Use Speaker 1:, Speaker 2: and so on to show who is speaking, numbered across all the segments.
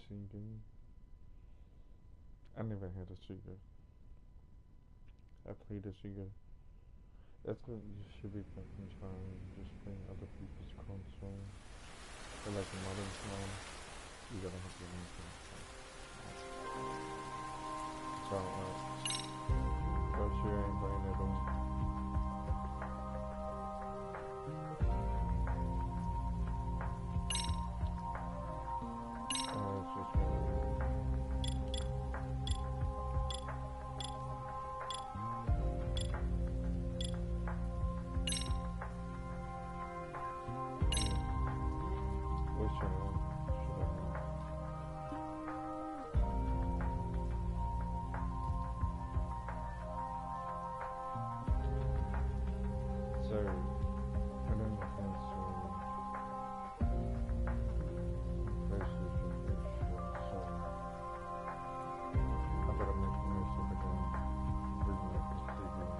Speaker 1: Singing. I never had a Sega. I played a Sega. That's what you should be fucking trying. Just playing other people's console. Or like a modern song. You gotta have your own console. That's how it works. Or sure I ain't playing at all. It's just really weird. Wish I had. Should I have? So, I don't know if that's PlayStation issue, so I better make the most of it and bring back the TV and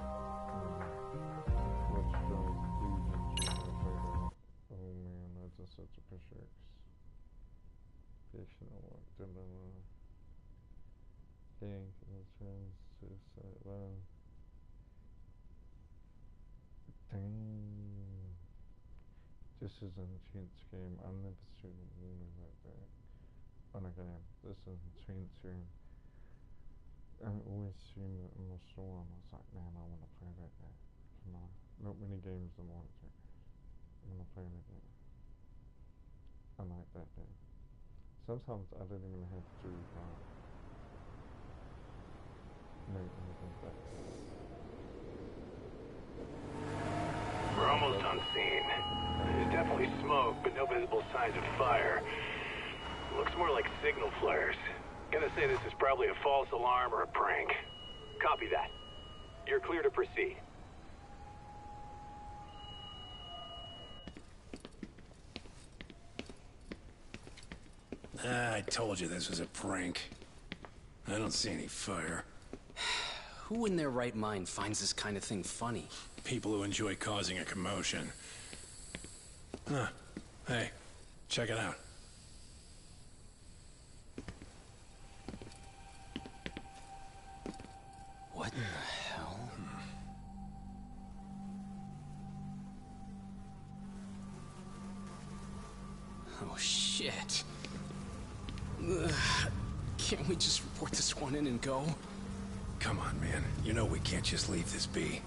Speaker 1: watch the Legions when I play that. Oh man, that's just such a picture. Fictional work, Gang, suicide, wow. Damn. This is an intense game. I've never seen a movie like that on a game. This is an intense game. I always seen it in the store and I was like, man, I want to play that game. You know, not many games I want to. I want to play that game. I like that game. Sometimes I don't even have to make anything better.
Speaker 2: We're almost on scene. There's definitely smoke, but no visible signs of fire. Looks more like signal flares. Gonna say this is probably a false alarm or a prank. Copy that. You're clear to proceed.
Speaker 3: I told you this was a prank. I don't see any fire.
Speaker 4: Who in their right mind finds this kind of thing funny?
Speaker 3: People who enjoy causing a commotion. Huh. Hey, check it out.
Speaker 4: What in the hell? Oh, shit. Ugh. Can't we just report this one in and go?
Speaker 3: Come on, man. You know we can't just leave this be.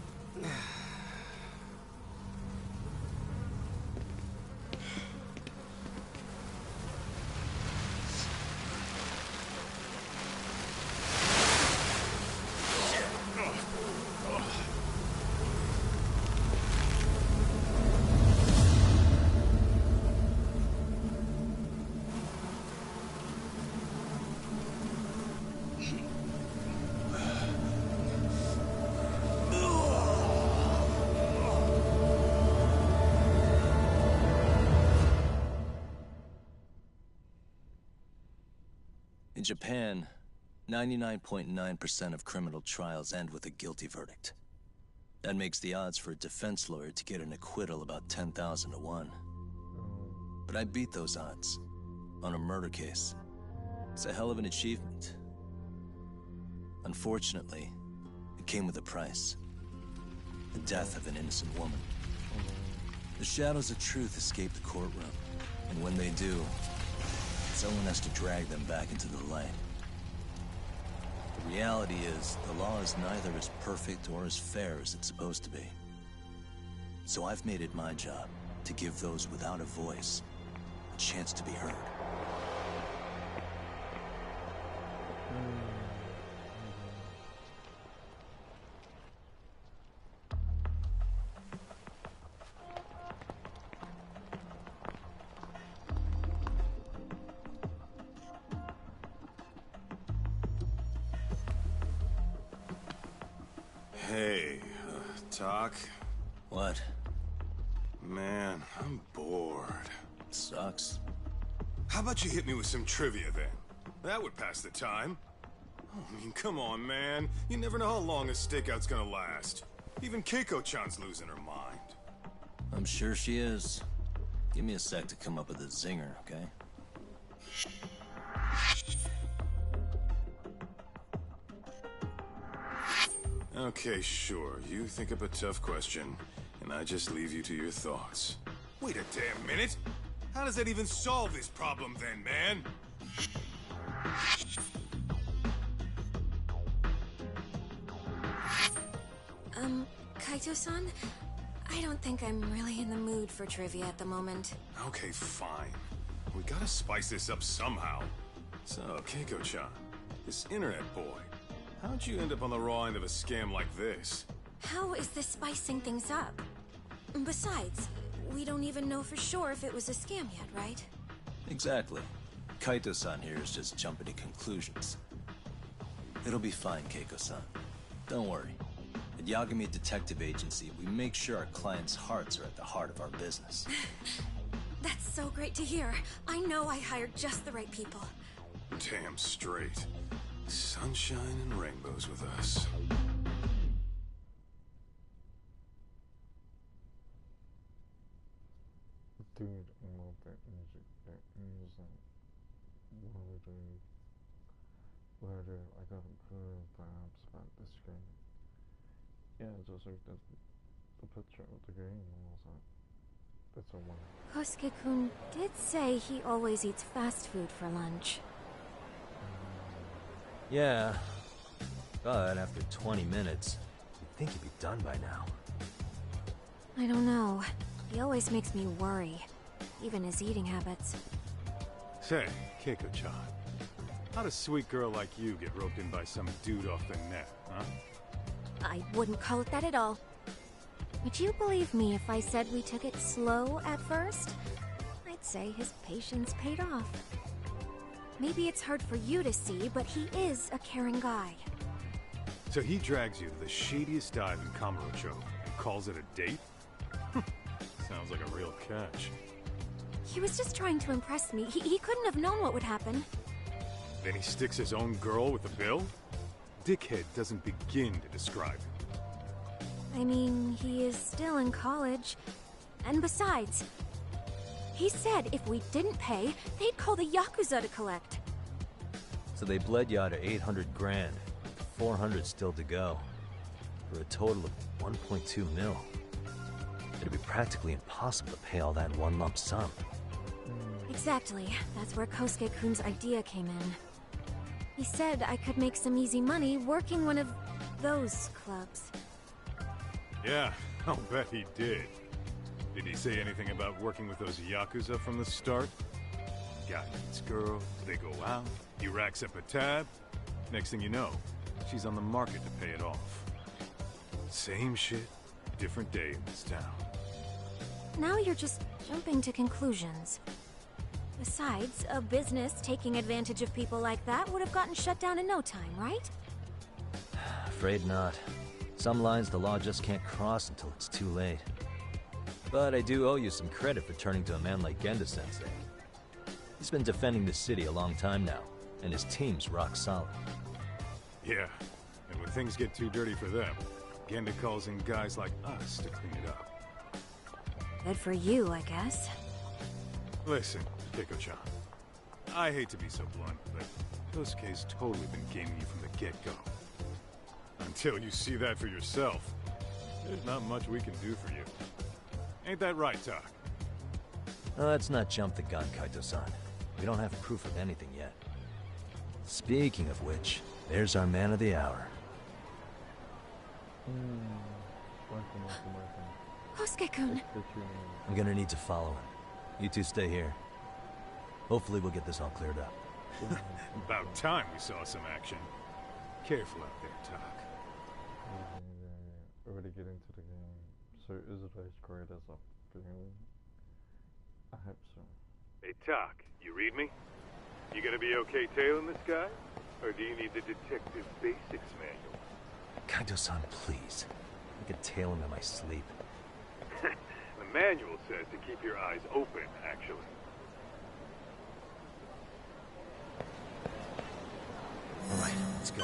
Speaker 5: In Japan, 99.9% of criminal trials end with a guilty verdict. That makes the odds for a defense lawyer to get an acquittal about 10,000 to 1. But I beat those odds on a murder case. It's a hell of an achievement. Unfortunately, it came with a price. The death of an innocent woman. The shadows of truth escape the courtroom, and when they do, someone has to drag them back into the light. The reality is, the law is neither as perfect or as fair as it's supposed to be. So I've made it my job to give those without a voice a chance to be heard.
Speaker 6: Hey, Doc?
Speaker 5: What?
Speaker 6: Man, I'm bored.
Speaker 5: Sucks.
Speaker 6: How about you hit me with some trivia then? That would pass the time. I mean, come on, man. You never know how long a stakeout's gonna last. Even Keiko-chan's losing her mind.
Speaker 5: I'm sure she is. Give me a sec to come up with a zinger, okay?
Speaker 6: Okay, sure. You think up a tough question, and I just leave you to your thoughts. Wait a damn minute! How does that even solve this problem then, man?
Speaker 7: Kaito-san? I don't think I'm really in the mood for trivia at the moment.
Speaker 6: Okay, fine. We gotta spice this up somehow. So, Keiko-chan, this internet boy, how'd you end up on the raw end of a scam like this?
Speaker 7: How is this spicing things up? Besides, we don't even know for sure if it was a scam yet, right?
Speaker 5: Exactly. Kaito-san here is just jumping to conclusions. It'll be fine, Keiko-san. Don't worry. At Yagami Detective Agency, we make sure our clients' hearts are at the heart of our business.
Speaker 7: That's so great to hear. I know I hired just the right people.
Speaker 6: Damn straight. Sunshine and rainbows with us.
Speaker 1: Dude, I love that music. That music. Where I got good vibes about this game. Yeah, just like the picture of the game, and I was like, that's a one.
Speaker 7: Kosuke-kun did say he always eats fast food for lunch.
Speaker 8: Yeah, but after 20 minutes, you'd think he'd be done by now.
Speaker 7: I don't know. He always makes me worry. Even his eating habits.
Speaker 6: Say, Keiko-chan, how'd a sweet girl like you get roped in by some dude off the net, huh?
Speaker 7: I wouldn't call it that at all. Would you believe me if I said we took it slow at first? I'd say his patience paid off. Maybe it's hard for you to see, but he is a caring guy.
Speaker 6: So he drags you to the shadiest dive in Kamurocho and calls it a date? Sounds like a real catch.
Speaker 7: He was just trying to impress me. He couldn't have known what would happen.
Speaker 6: Then he sticks his own girl with the bill? Dickhead doesn't begin to describe him.
Speaker 7: I mean, he is still in college. And besides, he said if we didn't pay, they'd call the Yakuza to collect.
Speaker 8: So they bled you out of 800 grand, 400 still to go, for a total of 1.2 mil. It'd be practically impossible to pay all that in one lump sum.
Speaker 7: Exactly. That's where Kosuke-kun's idea came in. He said I could make some easy money working one of those clubs.
Speaker 6: Yeah, I'll bet he did. Did he say anything about working with those Yakuza from the start? Guy meets girl, they go out, he racks up a tab. Next thing you know, she's on the market to pay it off. Same shit, different day in this town.
Speaker 7: Now you're just jumping to conclusions. Besides, a business taking advantage of people like that would have gotten shut down in no time, right?
Speaker 8: Afraid not. Some lines the law just can't cross until it's too late. But I do owe you some credit for turning to a man like Genda-sensei. He's been defending the city a long time now, and his team's rock solid.
Speaker 6: Yeah, and when things get too dirty for them, Genda calls in guys like us to clean it up.
Speaker 7: Good for you, I guess.
Speaker 6: Listen, Keiko-chan, I hate to be so blunt, but Kosuke's totally been gaming you from the get-go. Until you see that for yourself, there's not much we can do for you. Ain't that right, Tak?
Speaker 8: Now, let's not jump the gun, Kaito-san. We don't have proof of anything yet. Speaking of which, there's our man of the hour.
Speaker 7: Kosuke-kun.
Speaker 8: I'm gonna need to follow him. You two stay here. Hopefully we'll get this all cleared up.
Speaker 6: About time we saw some action. Careful out there, Tak.
Speaker 1: Already getting to the game. So is it as great as a feeling? I hope so.
Speaker 6: Hey, Tak, you read me? You gonna be okay tailing this guy? Or do you need the detective basics manual?
Speaker 8: Kaito-san, please. I could tail him in my sleep.
Speaker 6: The manual says to keep your eyes open, actually.
Speaker 8: All right, let's go.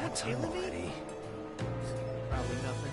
Speaker 9: not killing me? Probably nothing.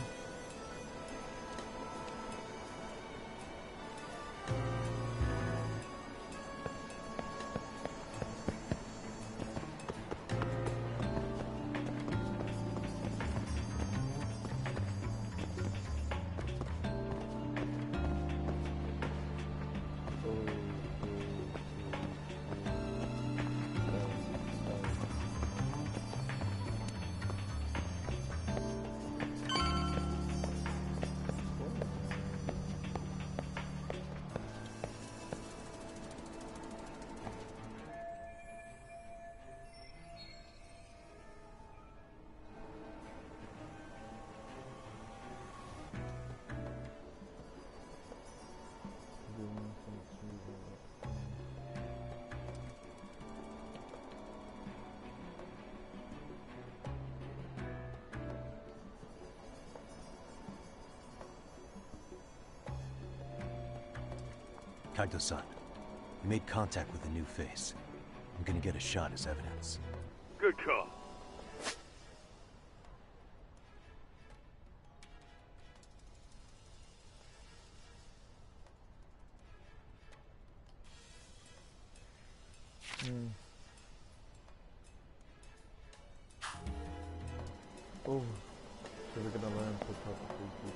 Speaker 5: Kaito-san, you made contact with a new face. I'm gonna get a shot as evidence.
Speaker 6: Good call.
Speaker 1: Oh, so we're gonna learn to talk to people.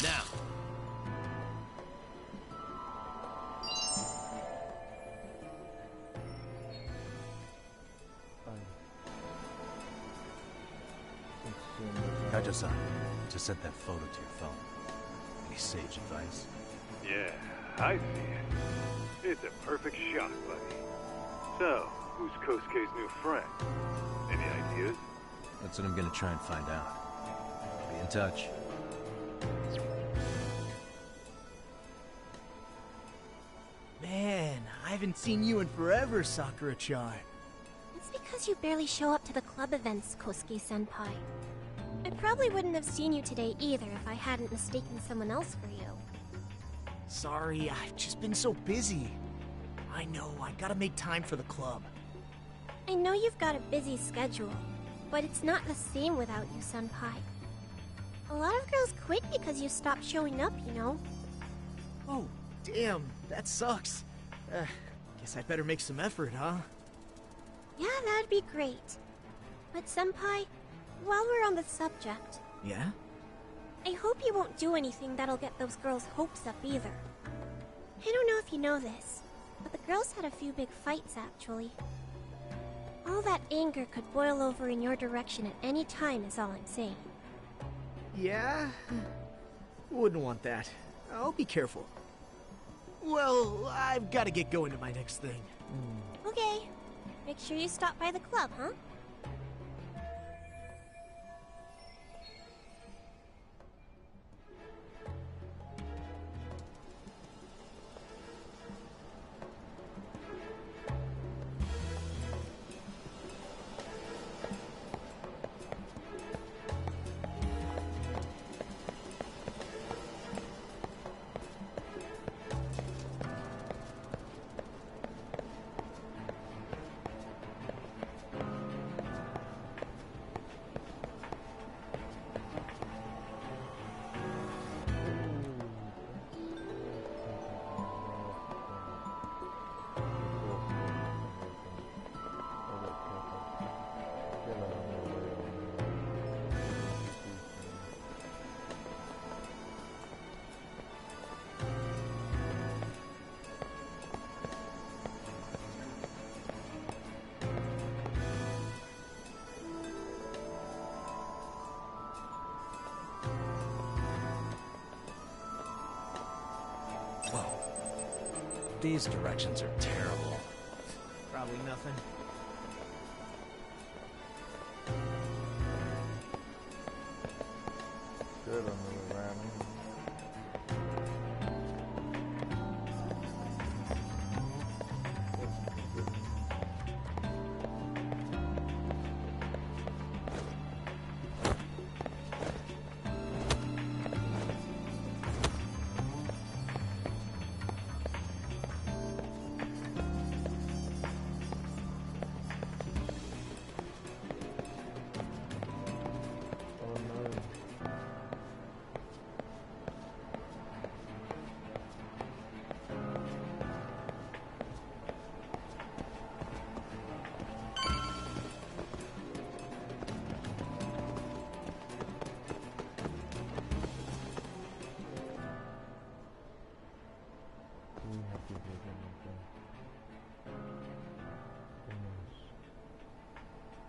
Speaker 4: Now.
Speaker 5: Kaito-san, just sent that photo to your phone. Any sage advice?
Speaker 6: Yeah, I see it. It's a perfect shot, buddy. So, who's Kosuke's new friend? Any ideas?
Speaker 5: That's what I'm gonna try and find out. Be in touch.
Speaker 9: Man, I haven't seen you in forever, Sakura-chan.
Speaker 7: It's because you barely show up to the club events, Kosuke-senpai. I probably wouldn't have seen you today either if I hadn't mistaken someone else for you.
Speaker 9: Sorry, I've just been so busy. I know, I gotta make time for the club.
Speaker 7: I know you've got a busy schedule, but it's not the same without you, senpai. A lot of girls quit because you stopped showing up, you know?
Speaker 9: Oh, damn, that sucks. Guess I better make some effort, huh?
Speaker 7: Yeah, that'd be great. But senpai, while we're on the subject,
Speaker 9: Yeah?
Speaker 7: I hope you won't do anything that'll get those girls' hopes up either. I don't know if you know this, but the girls had a few big fights actually. All that anger could boil over in your direction at any time is all I'm saying.
Speaker 9: Yeah? Wouldn't want that. I'll be careful. Well, I've gotta get going to my next thing.
Speaker 7: Okay, make sure you stop by the club, huh?
Speaker 5: These directions are terrible.
Speaker 9: Probably nothing.
Speaker 1: Good on the ramming.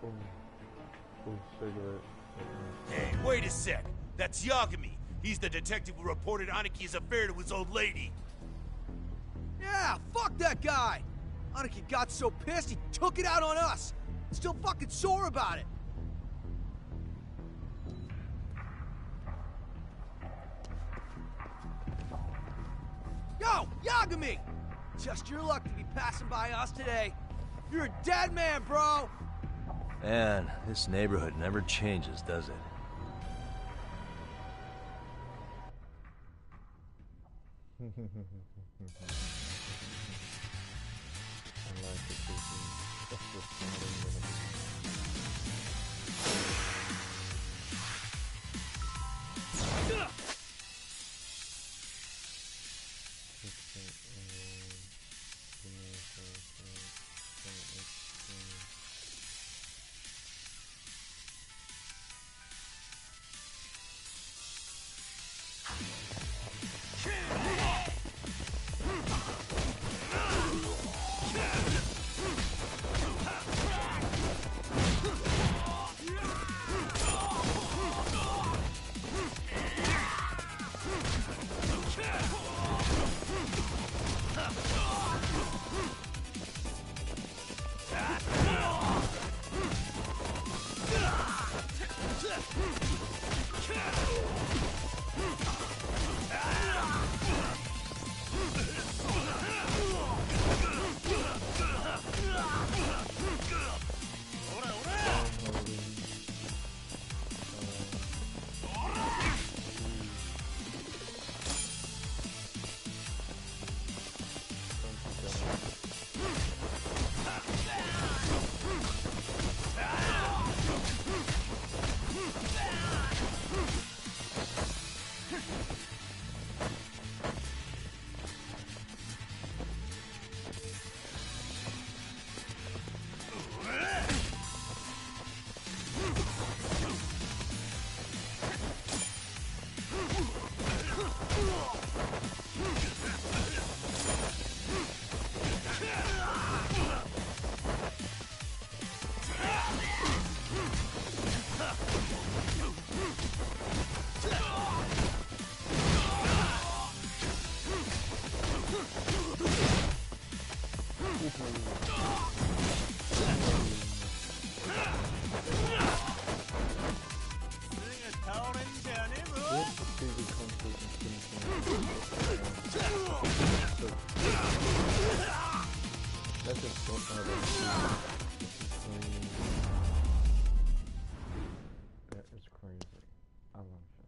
Speaker 1: Ooh, cigarette.
Speaker 10: Hey, wait a sec. That's Yagami. He's the detective who reported Aniki's affair to his old lady.
Speaker 9: Yeah, fuck that guy! Aniki got so pissed he took it out on us. Still fucking sore about it. Yo, Yagami! Just your luck to be passing by us today. You're a dead man, bro!
Speaker 8: Man, this neighborhood never changes, does it?
Speaker 1: I like it. That's what's that is crazy. I love it.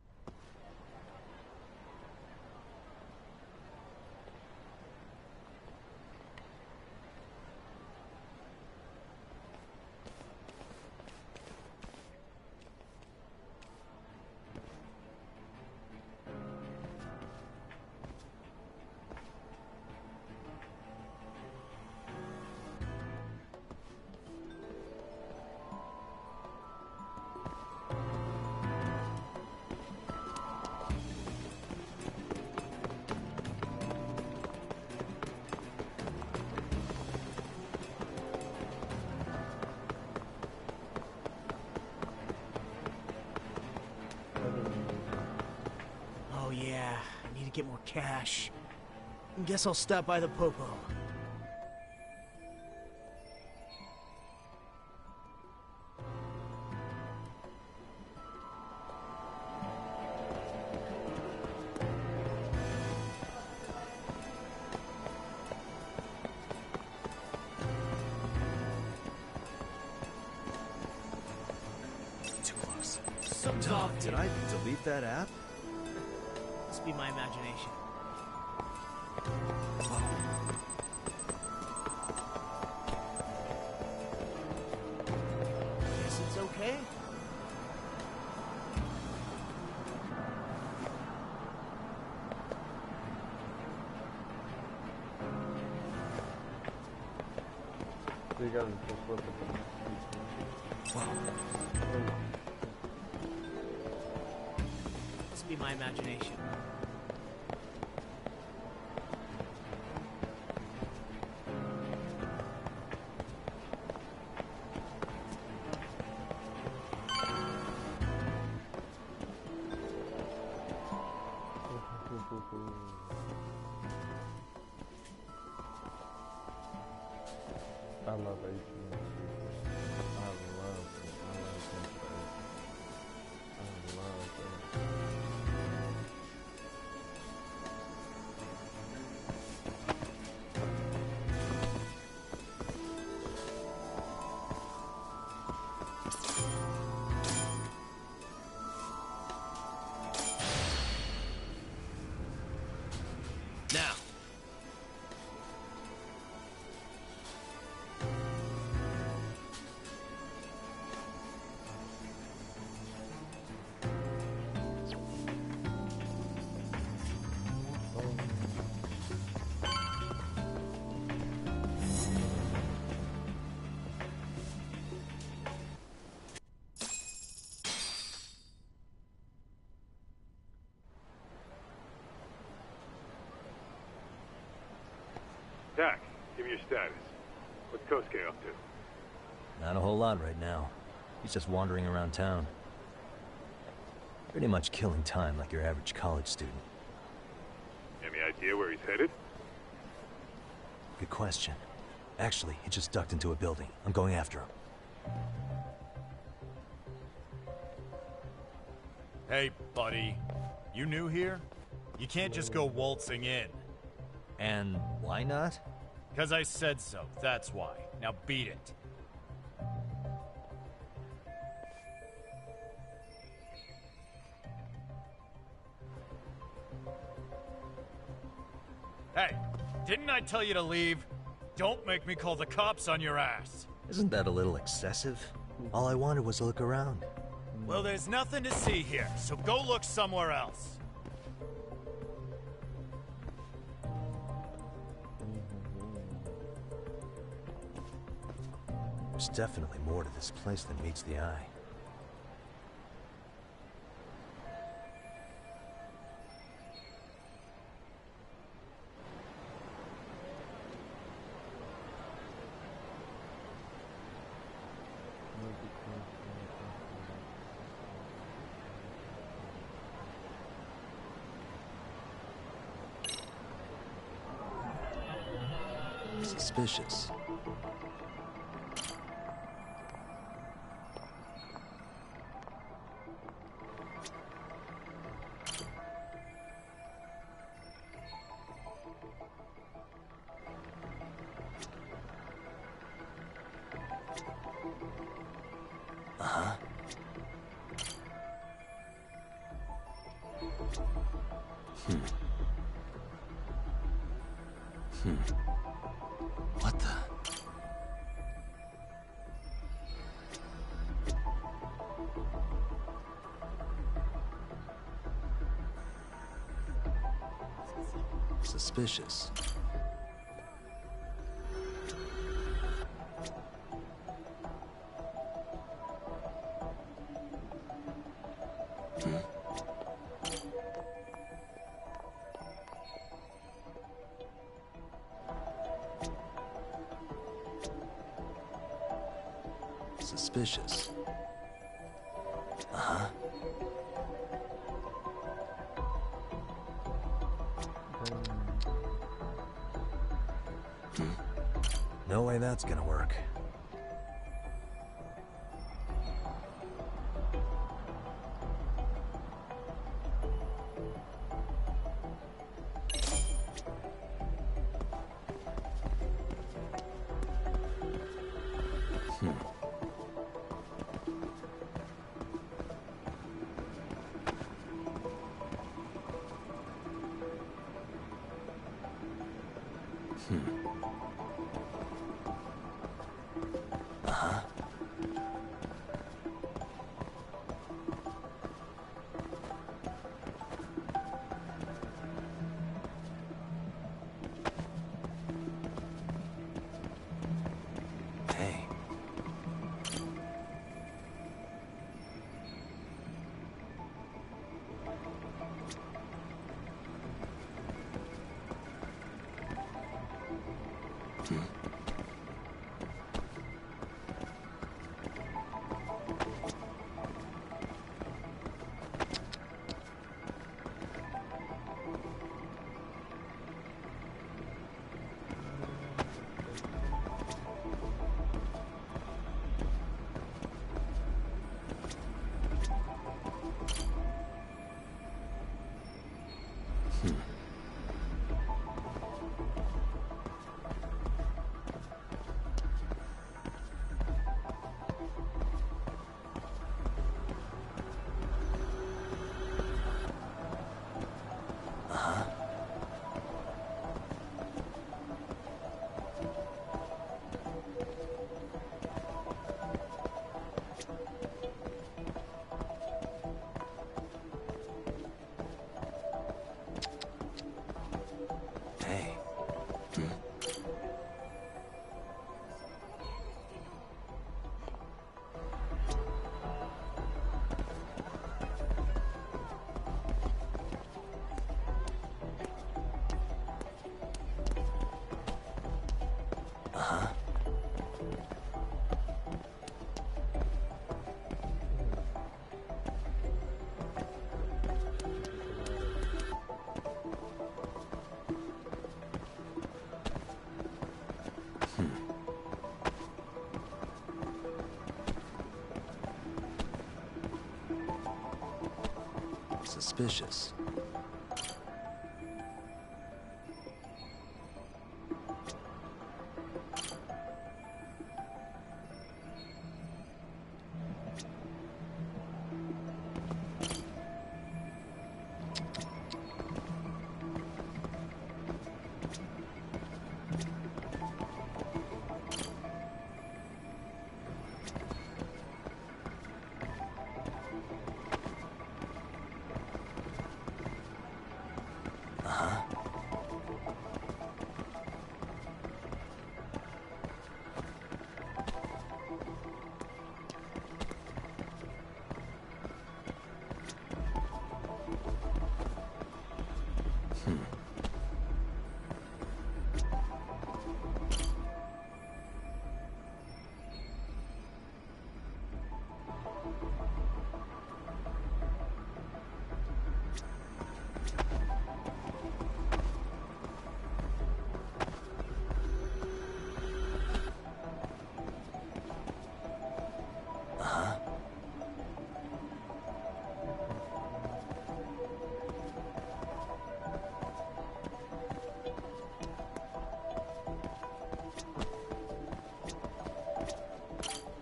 Speaker 9: Oh yeah, I need to get more cash. Guess I'll stop by the Popo.
Speaker 10: Too close.
Speaker 9: Something's off,
Speaker 5: Did I delete that app?
Speaker 9: Must be my imagination. Guess it's okay.
Speaker 1: So you gotta just look at the
Speaker 9: Must be my imagination.
Speaker 1: I love 18. I love it. I love it. I love it.
Speaker 4: Now.
Speaker 6: Dak, give me your status. What's Kosuke up to?
Speaker 8: Not a whole lot right now. He's just wandering around town. Pretty much killing time like your average college student.
Speaker 6: Any idea where he's headed?
Speaker 8: Good question. Actually, he just ducked into a building. I'm going after him.
Speaker 11: Hey, buddy. You new here? You can't just go waltzing in.
Speaker 8: And why not?
Speaker 11: 'Cause I said so, that's why. Now beat it. Hey, didn't I tell you to leave? Don't make me call the cops on your ass.
Speaker 8: Isn't that a little excessive? All I wanted was to look around.
Speaker 11: Well, there's nothing to see here, so go look somewhere else.
Speaker 8: There's definitely more to this place than meets the eye. Suspicious. Uh-huh. What the? Suspicious. Suspicious. Uh-huh. No way that's gonna work. Uh-huh. Hey.
Speaker 5: Suspicious.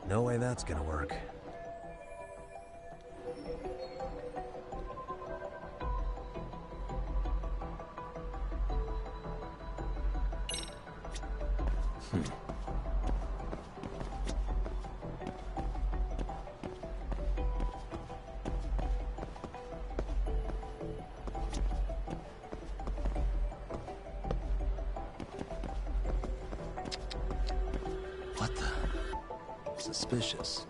Speaker 8: No way that's gonna work.
Speaker 5: What the? Suspicious.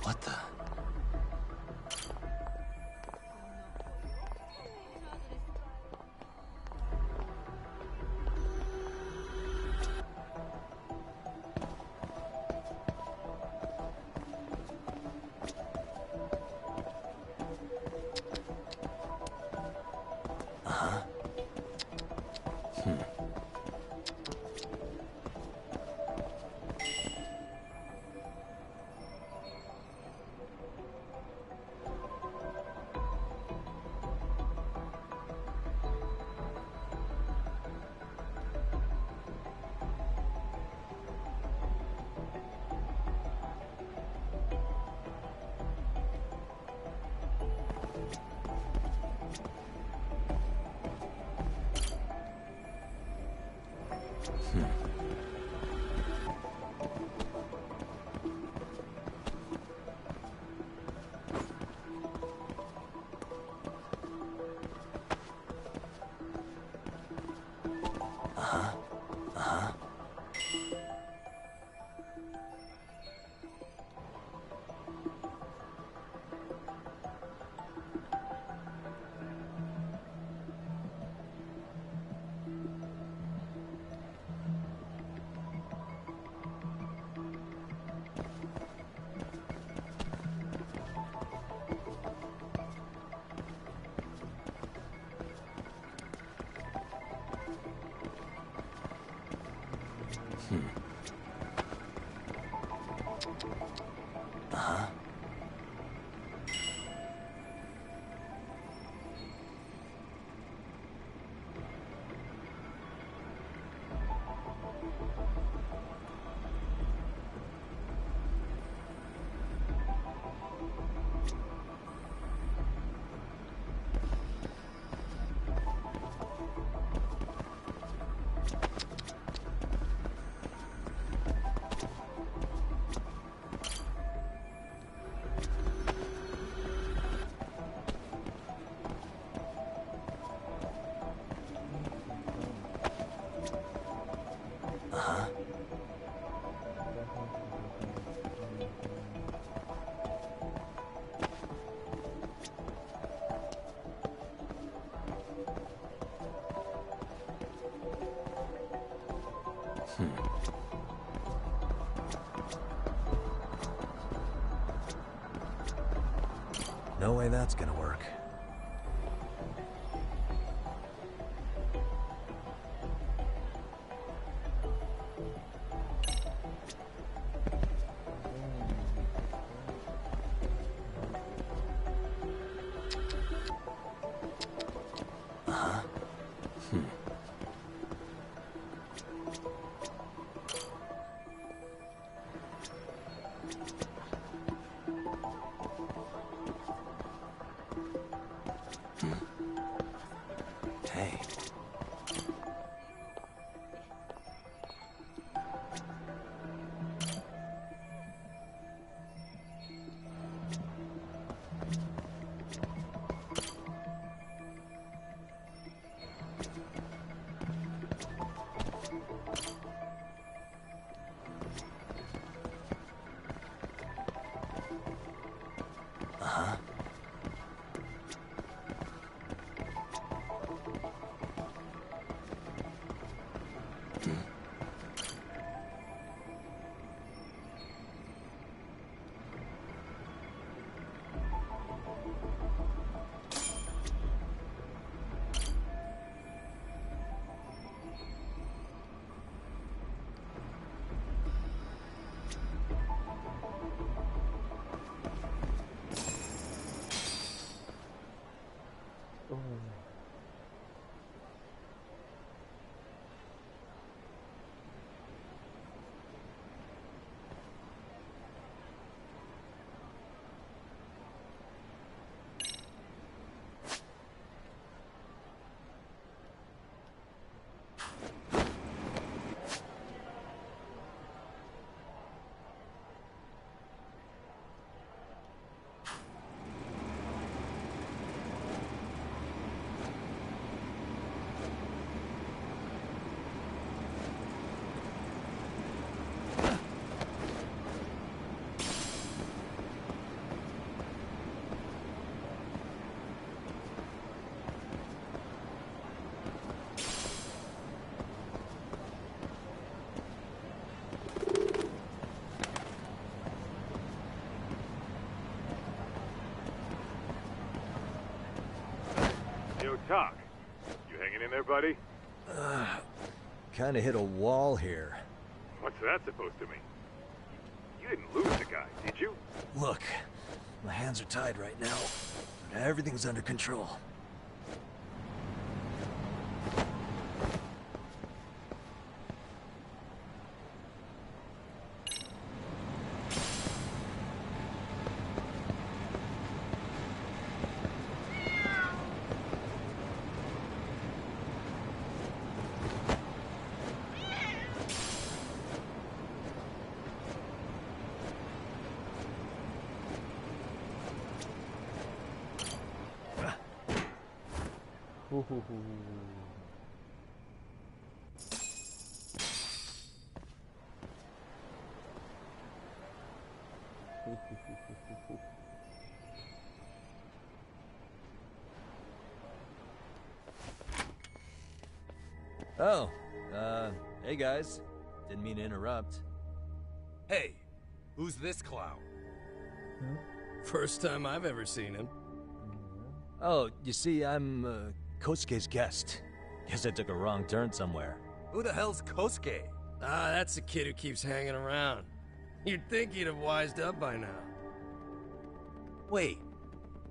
Speaker 5: What the?
Speaker 8: No way that's gonna work. Hey.
Speaker 6: Yo, Doc. You hanging in there, buddy?
Speaker 8: Kinda hit a wall here.
Speaker 6: What's that supposed to mean? You didn't lose the guy, did you?
Speaker 8: Look, my hands are tied right now. But everything's under control. Oh, hey guys. Didn't mean to interrupt.
Speaker 10: Hey, who's this clown?
Speaker 4: First time I've ever seen him.
Speaker 8: Oh, you see, I'm, Kosuke's guest. Guess I took a wrong turn somewhere.
Speaker 10: Who the hell's Kosuke?
Speaker 4: Ah, that's the kid who keeps hanging around. You'd think he'd have wised up by now.
Speaker 10: Wait,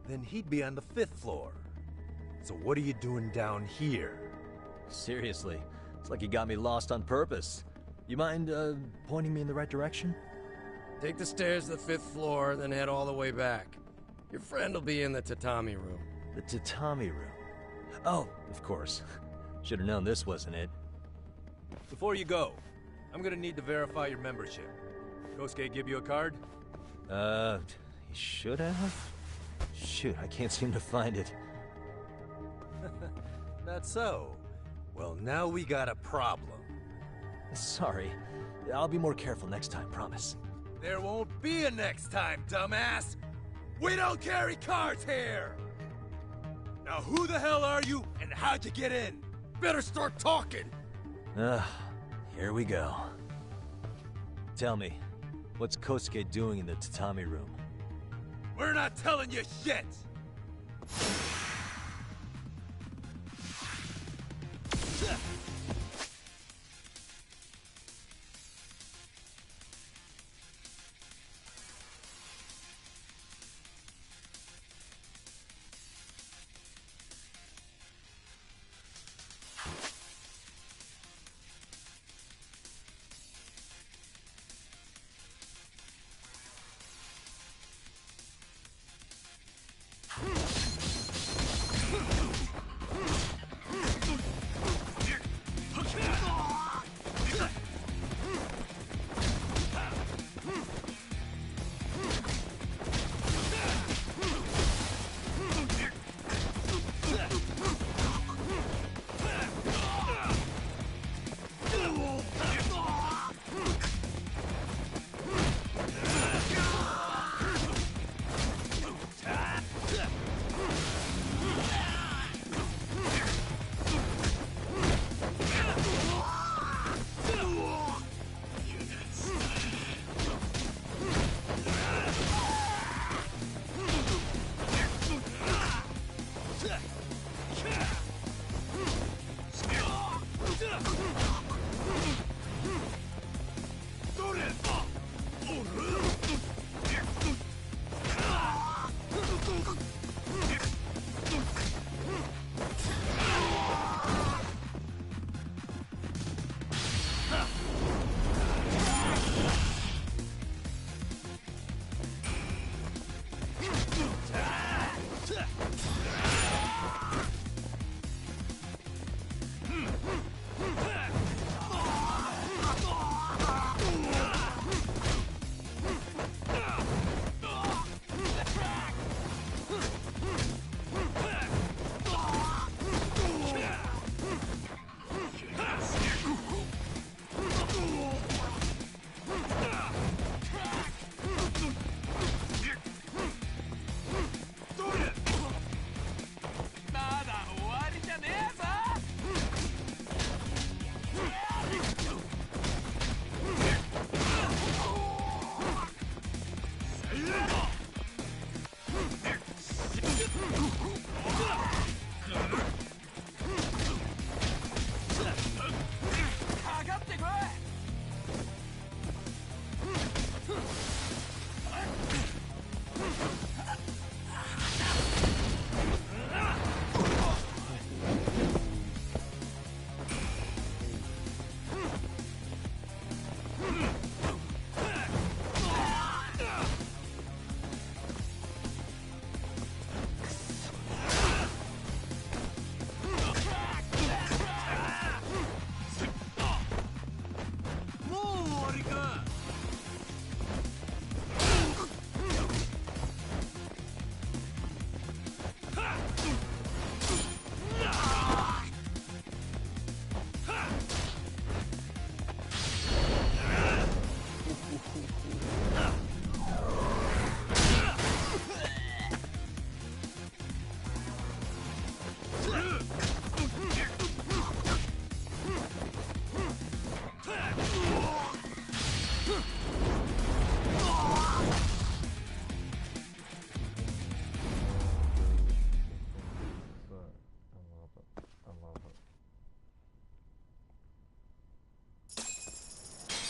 Speaker 10: then he'd be on the 5th floor. So what are you doing down here?
Speaker 8: Seriously, it's like you got me lost on purpose. You mind, pointing me in the right direction?
Speaker 4: Take the stairs to the 5th floor, then head all the way back. Your friend will be in the tatami room.
Speaker 8: The tatami room. Oh, of course. Should have known this wasn't it.
Speaker 11: Before you go, I'm gonna need to verify your membership. Kosuke give you a card?
Speaker 8: He should have? Shoot, I can't seem to find it.
Speaker 10: That's so. Well, now we got a problem.
Speaker 8: Sorry. I'll be more careful next time, promise.
Speaker 10: There won't be a next time, dumbass! We don't carry cards here! Now who the hell are you, and how'd you get in? Better start talking!
Speaker 8: Here we go. Tell me, what's Kosuke doing in the tatami room?
Speaker 10: We're not telling you shit!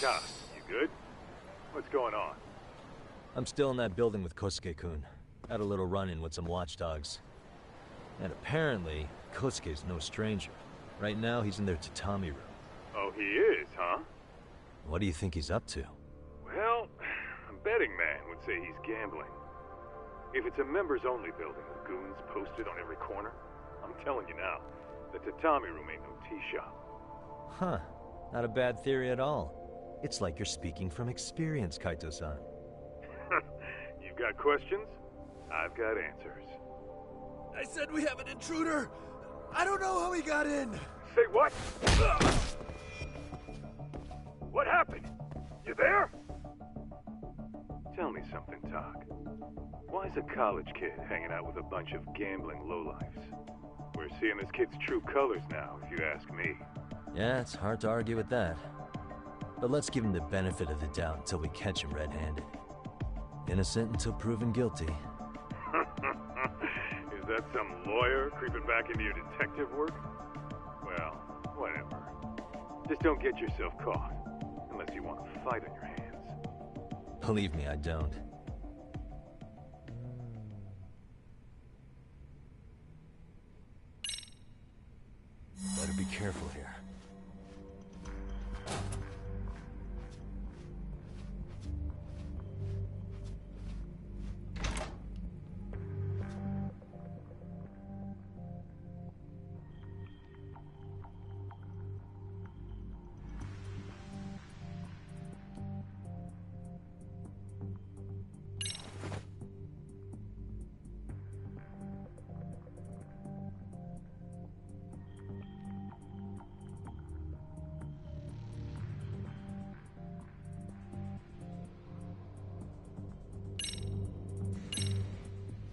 Speaker 6: Josh, you good? What's going on?
Speaker 8: I'm still in that building with Kosuke-kun. Had a little run-in with some watchdogs. And apparently, Kosuke's no stranger. Right now, he's in their tatami room.
Speaker 6: Oh, he is, huh?
Speaker 8: What do you think he's up to?
Speaker 6: Well, a betting man would say he's gambling. If it's a members-only building with goons posted on every corner, I'm telling you now, the tatami room ain't no tea shop.
Speaker 8: Huh. Not a bad theory at all. It's like you're speaking from experience, Kaito-san.
Speaker 6: You've got questions? I've got answers.
Speaker 11: I said we have an intruder! I don't know how he got in!
Speaker 6: Say what? What happened? You there? Tell me something, Talk. Why is a college kid hanging out with a bunch of gambling lowlifes? We're seeing this kid's true colors now, if you ask me.
Speaker 8: Yeah, it's hard to argue with that. But let's give him the benefit of the doubt until we catch him red-handed. Innocent until proven guilty.
Speaker 6: Is that some lawyer creeping back into your detective work? Well, whatever. Just don't get yourself caught. Unless you want a fight on your hands.
Speaker 8: Believe me, I don't. Better be careful here.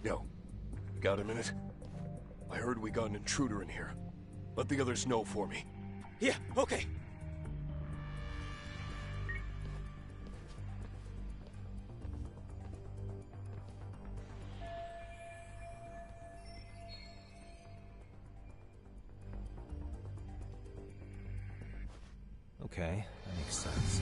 Speaker 12: Yo, you got a minute? I heard we got an intruder in here. Let the others know for me.
Speaker 9: Yeah, okay.
Speaker 8: Okay, that makes sense.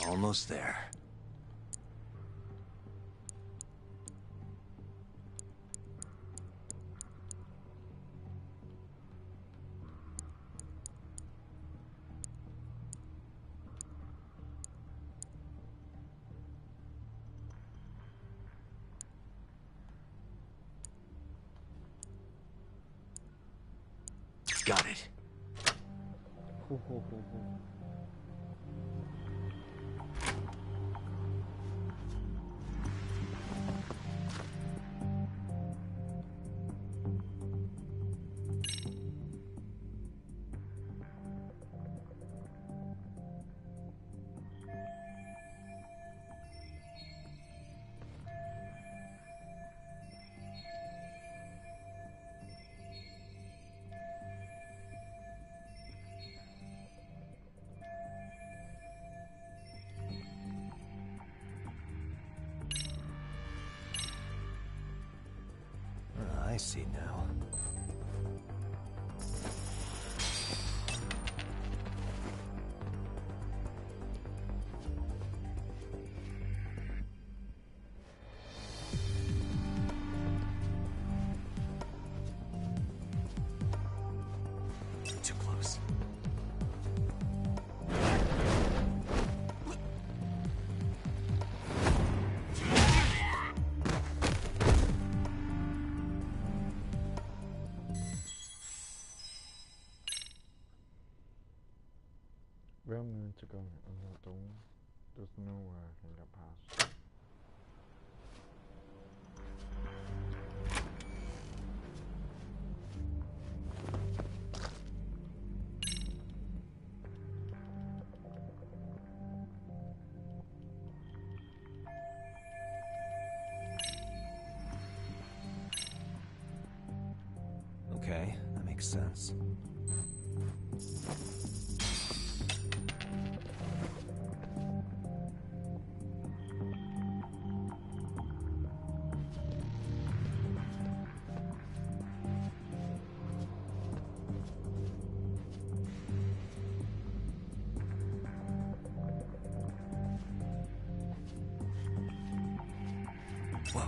Speaker 8: Almost there. Got it. see now.
Speaker 5: Too close.
Speaker 1: Where am I going to go? There's nowhere I can get past.
Speaker 8: Okay, that makes sense.
Speaker 5: Whoa.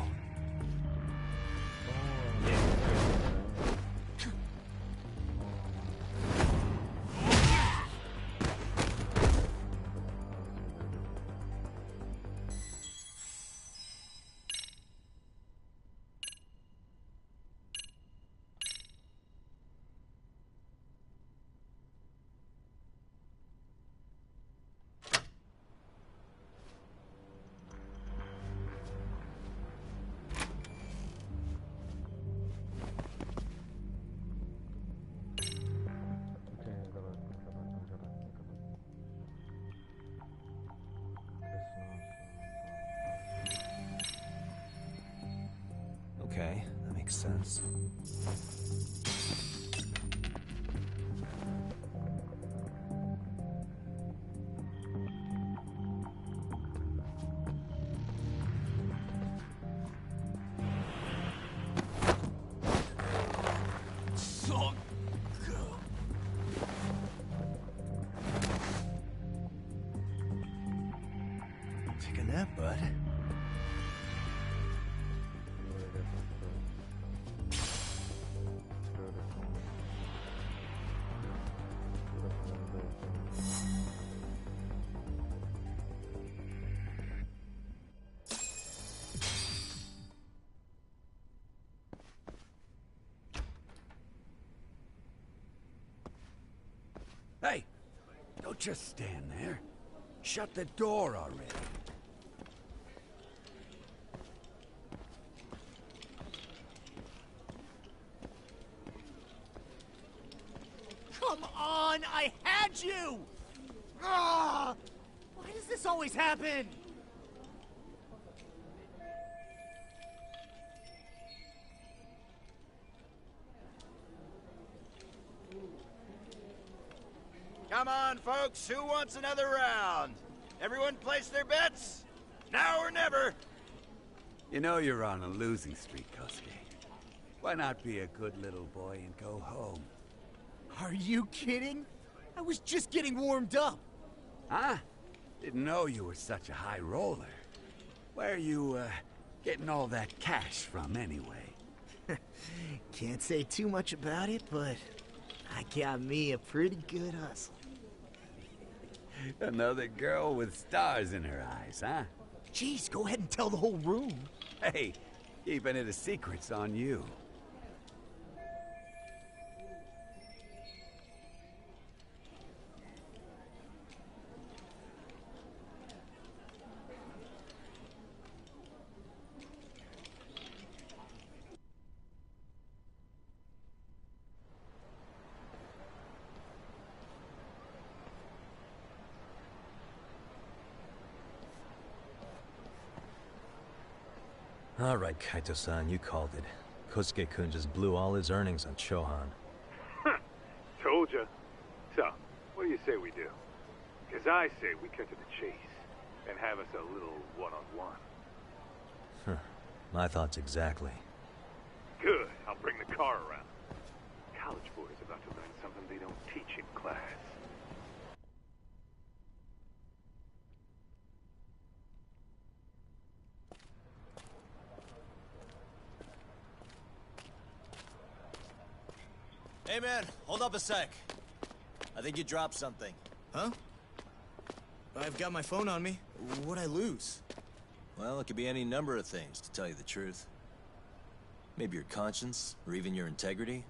Speaker 8: Okay, that makes sense.
Speaker 5: Take a nap, bud.
Speaker 13: Hey, don't just stand there. Shut the door already.
Speaker 9: Come on! I had you! Ah! Why does this always happen?
Speaker 10: Come on, folks. Who wants another round? Everyone place their bets? Now or never.
Speaker 13: You know you're on a losing streak, Kosuke. Why not be a good little boy and go home?
Speaker 9: Are you kidding? I was just getting warmed up.
Speaker 13: Huh? Didn't know you were such a high roller. Where are you, getting all that cash from, anyway?
Speaker 9: Can't say too much about it, but I got me a pretty good hustle.
Speaker 13: Another girl with stars in her eyes, huh?
Speaker 9: Jeez, go ahead and tell the whole room.
Speaker 13: Hey, keeping it a secret's on you.
Speaker 8: All right, Kaito-san, you called it. Kosuke-kun just blew all his earnings on Chohan.
Speaker 6: Told ya. So, what do you say we do? Because I say we cut to the chase and have us a little one-on-one.
Speaker 8: My thoughts exactly.
Speaker 6: Good. I'll bring the car around. College boys about to learn something they don't teach in class.
Speaker 5: Hey man, hold up a sec. I think you dropped something.
Speaker 9: Huh? I've got my phone on me. What'd I lose?
Speaker 5: Well, it could be any number of things, to tell you the truth. Maybe your conscience, or even your integrity.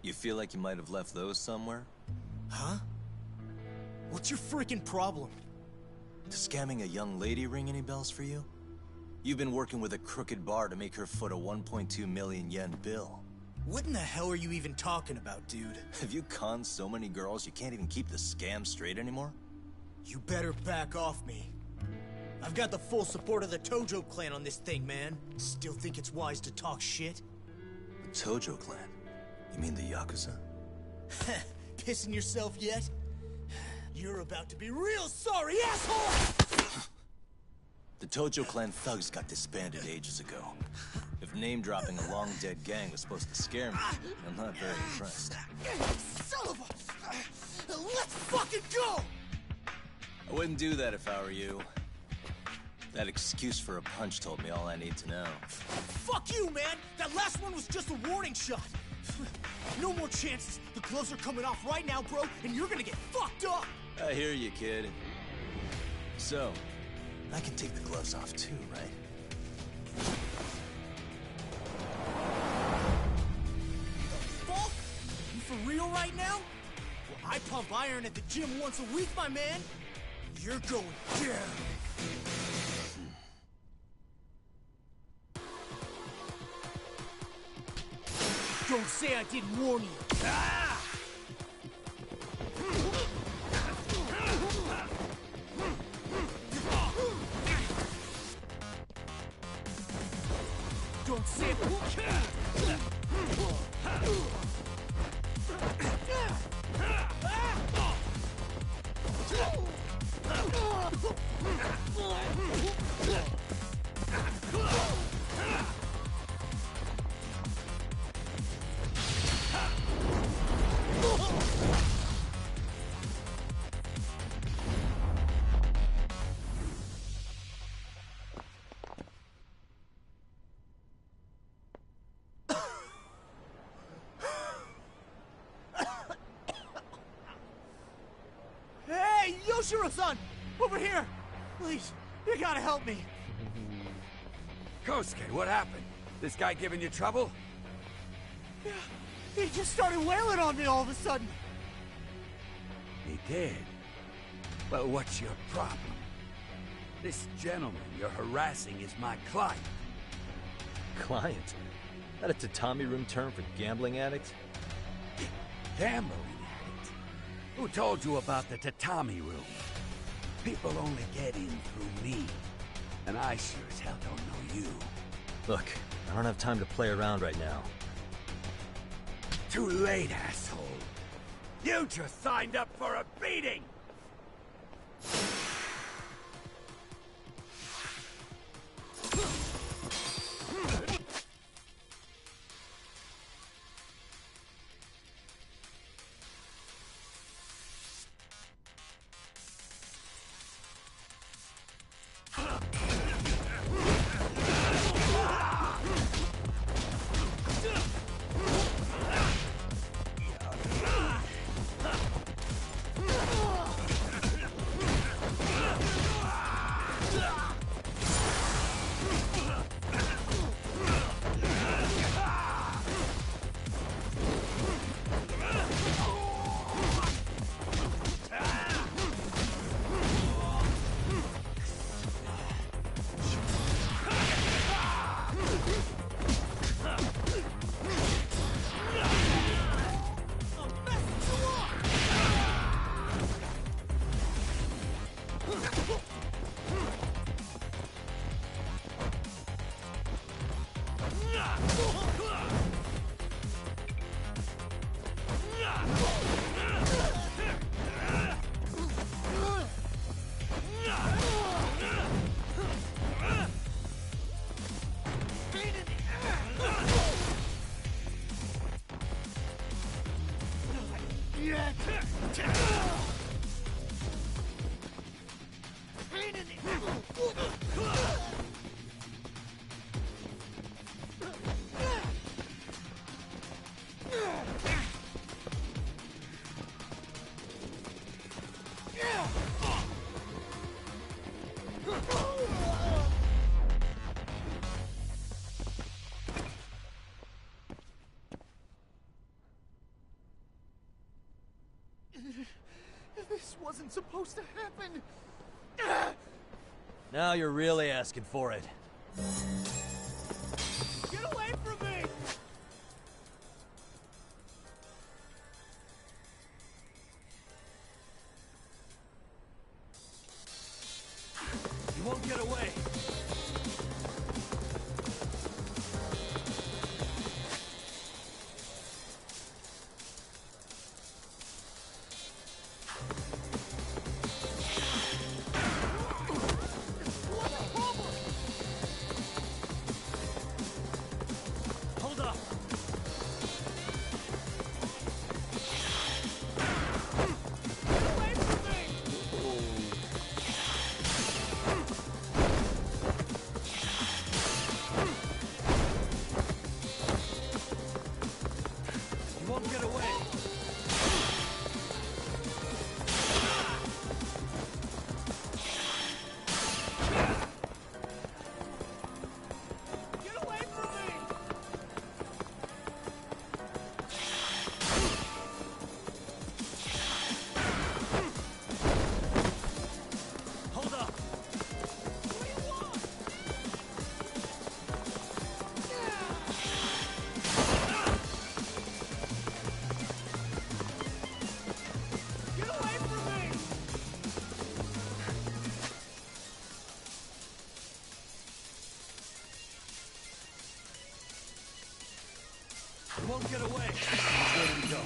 Speaker 5: You feel like you might have left those somewhere?
Speaker 9: Huh? What's your freaking problem?
Speaker 5: Does scamming a young lady ring any bells for you? You've been working with a crooked bar to make her foot a 1.2 million yen bill.
Speaker 9: What in the hell are you even talking about, dude?
Speaker 5: Have you conned so many girls you can't even keep the scam straight anymore?
Speaker 9: You better back off me. I've got the full support of the Tojo clan on this thing, man. Still think it's wise to talk shit?
Speaker 5: The Tojo clan? You mean the Yakuza?
Speaker 9: Pissing yourself yet? You're about to be real sorry, asshole!
Speaker 5: The Tojo clan thugs got disbanded ages ago. If name-dropping a long-dead gang was supposed to scare me, I'm not very impressed.
Speaker 9: Son of a... Let's fucking go!
Speaker 5: I wouldn't do that if I were you. That excuse for a punch told me all I need to know.
Speaker 9: Fuck you, man! That last one was just a warning shot! No more chances. The gloves are coming off right now, bro, and you're gonna get fucked up!
Speaker 5: I hear you, kid. So, I can take the gloves off too, right?
Speaker 9: Fuck? You for real right now? Well, I pump iron at the gym once a week, my man. You're going down. Don't say I didn't warn you. Ah! Don't say it. Hey, Yoshiro-san! Over here! Please, you gotta help me!
Speaker 13: Kosuke, what happened? This guy giving you trouble?
Speaker 9: Yeah, he just started wailing on me all of a sudden!
Speaker 13: He did? Well, what's your problem? This gentleman you're harassing is my client.
Speaker 8: Client? That a tatami room term for gambling addict?
Speaker 13: Gambling addict? Who told you about the tatami room? People only get in through me. And I sure as hell don't know you.
Speaker 8: Look, I don't have time to play around right now.
Speaker 13: Too late, asshole. You just signed up for a beating!
Speaker 9: This wasn't supposed to happen.
Speaker 8: Now you're really asking for it.
Speaker 9: Get away from me!
Speaker 11: You won't get away.
Speaker 8: Hold up!
Speaker 11: You won't get away.
Speaker 9: Get away from me!
Speaker 8: Hold up!
Speaker 9: What do you want? Get away from me!
Speaker 11: You won't get away. Where do we go?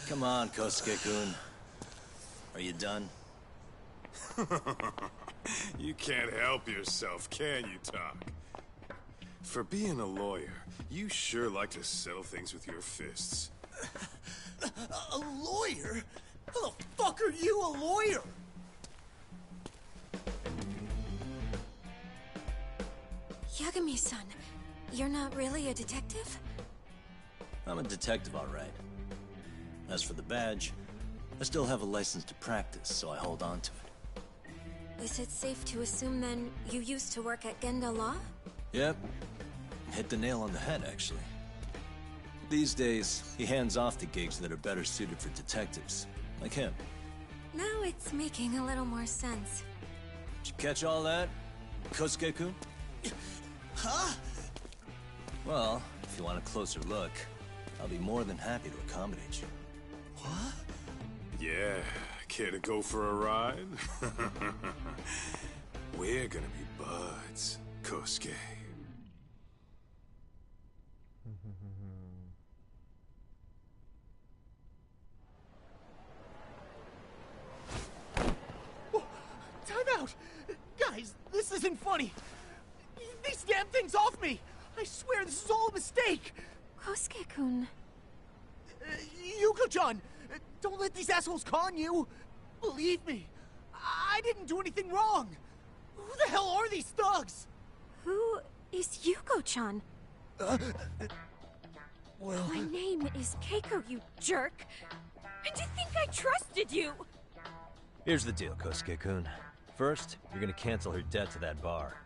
Speaker 5: Come on, Kosuke-kun. Are you done?
Speaker 6: You can't help yourself, can you, Tak? For being a lawyer, you sure like to settle things with your fists.
Speaker 9: A lawyer? How the fuck are you a lawyer?
Speaker 7: Yagami-san, you're not really a detective?
Speaker 5: I'm a detective, all right. As for the badge, I still have a license to practice, so I hold on to it.
Speaker 7: Is it safe to assume then you used to work at Genda Law?
Speaker 5: Yep. Hit the nail on the head, actually. These days, he hands off to gigs that are better suited for detectives, like him.
Speaker 7: Now it's making a little more sense.
Speaker 5: Did you catch all that, Kosuke-kun?
Speaker 9: Huh?
Speaker 5: Well, if you want a closer look, I'll be more than happy to accommodate you.
Speaker 9: What?
Speaker 6: Yeah, care to go for a ride? We're gonna be buds, Kosuke.
Speaker 9: Oh, time out! Guys, this isn't funny! These damn things off me! I swear this is all a mistake!
Speaker 7: Kosuke-kun.
Speaker 9: Yuko-chan! Don't let these assholes con you! Believe me, I didn't do anything wrong! Who the hell are these thugs?
Speaker 7: Who is Yuko-chan?
Speaker 9: Well...
Speaker 7: My name is Keiko, you jerk! And to think I trusted you!
Speaker 8: Here's the deal, Kosuke-kun. First, you're gonna cancel her debt to that bar.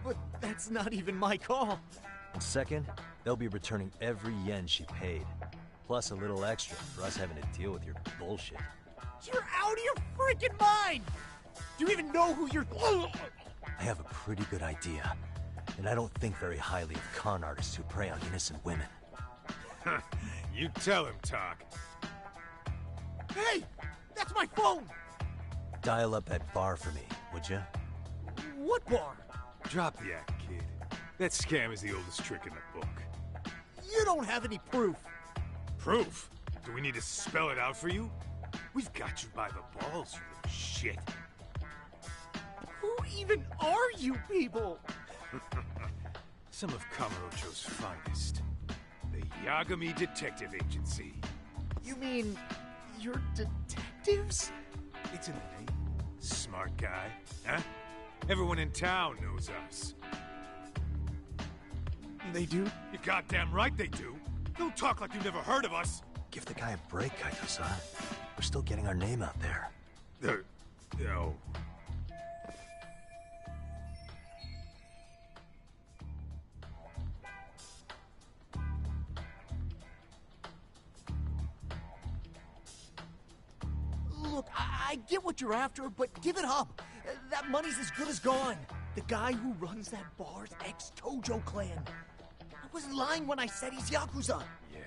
Speaker 9: But that's not even my call.
Speaker 8: And second, they'll be returning every yen she paid. Plus a little extra for us having to deal with your bullshit.
Speaker 9: You're out of your freaking mind! Do you even know who you're...
Speaker 8: I have a pretty good idea. And I don't think very highly of con artists who prey on innocent women.
Speaker 6: You tell him, Tak.
Speaker 9: Hey! That's my phone!
Speaker 8: dial up that bar for me, would you?
Speaker 9: What bar?
Speaker 6: Drop the act, kid. That scam is the oldest trick in the book.
Speaker 9: You don't have any proof.
Speaker 6: Proof? Do we need to spell it out for you? We've got you by the balls, you little shit.
Speaker 9: Who even are you people?
Speaker 6: Some of Kamurocho's finest. The Yagami Detective Agency.
Speaker 9: You mean you're detectives?
Speaker 6: It's in the name. Smart guy, huh? Everyone in town knows us.
Speaker 9: They do?
Speaker 6: You're goddamn right they do. Don't talk like you never heard of us.
Speaker 8: Give the guy a break, Kaito-san. We're still getting our name out there.
Speaker 6: No.
Speaker 9: Look, I get what you're after, but give it up. That money's as good as gone. The guy who runs that bar's ex-Tojo clan. I wasn't lying when I said he's Yakuza.
Speaker 6: Yeah?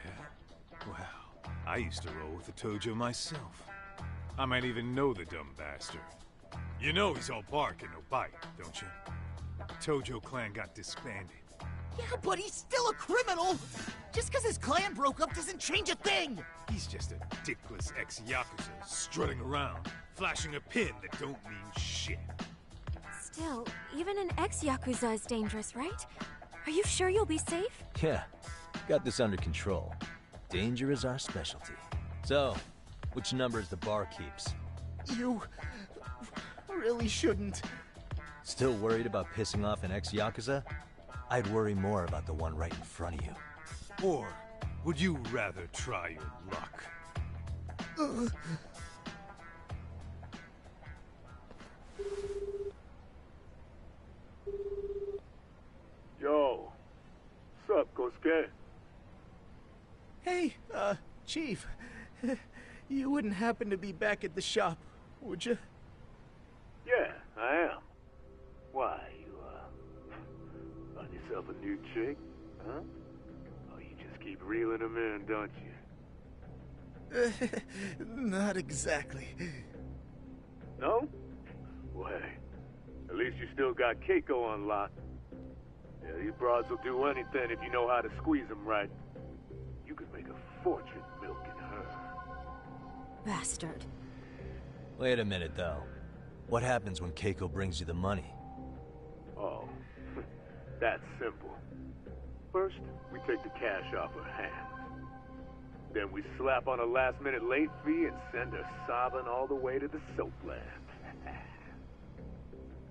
Speaker 6: Well, I used to roll with the Tojo myself. I might even know the dumb bastard. You know he's all bark and no bite, don't you? The Tojo clan got disbanded.
Speaker 9: Yeah, but he's still a criminal! Just because his clan broke up doesn't change a thing!
Speaker 6: He's just a dickless ex-Yakuza strutting around, flashing a pin that don't mean shit.
Speaker 7: Still, even an ex-Yakuza is dangerous, right? Are you sure you'll be safe?
Speaker 8: Yeah, got this under control. Danger is our specialty. So, which numbers the bar keeps?
Speaker 9: You really shouldn't.
Speaker 8: Still worried about pissing off an ex-Yakuza? I'd worry more about the one right in front of you.
Speaker 6: Or would you rather try your luck?
Speaker 14: Yo, what's up, Kosuke?
Speaker 9: Hey, Chief. You wouldn't happen to be back at the shop, would you?
Speaker 14: Yeah, I am. Why, you, find yourself a new chick, huh? Oh, you just keep reeling them in, don't you?
Speaker 9: Not exactly.
Speaker 14: No? Well, hey, at least you still got Keiko on lock. Yeah, these broads will do anything if you know how to squeeze them right. You could make a fortune milking her.
Speaker 7: Bastard.
Speaker 8: Wait a minute, though. What happens when Keiko brings you the money?
Speaker 14: Oh, that's simple. First, we take the cash off her hands. Then we slap on a last-minute late fee and send her sobbing all the way to the soapland.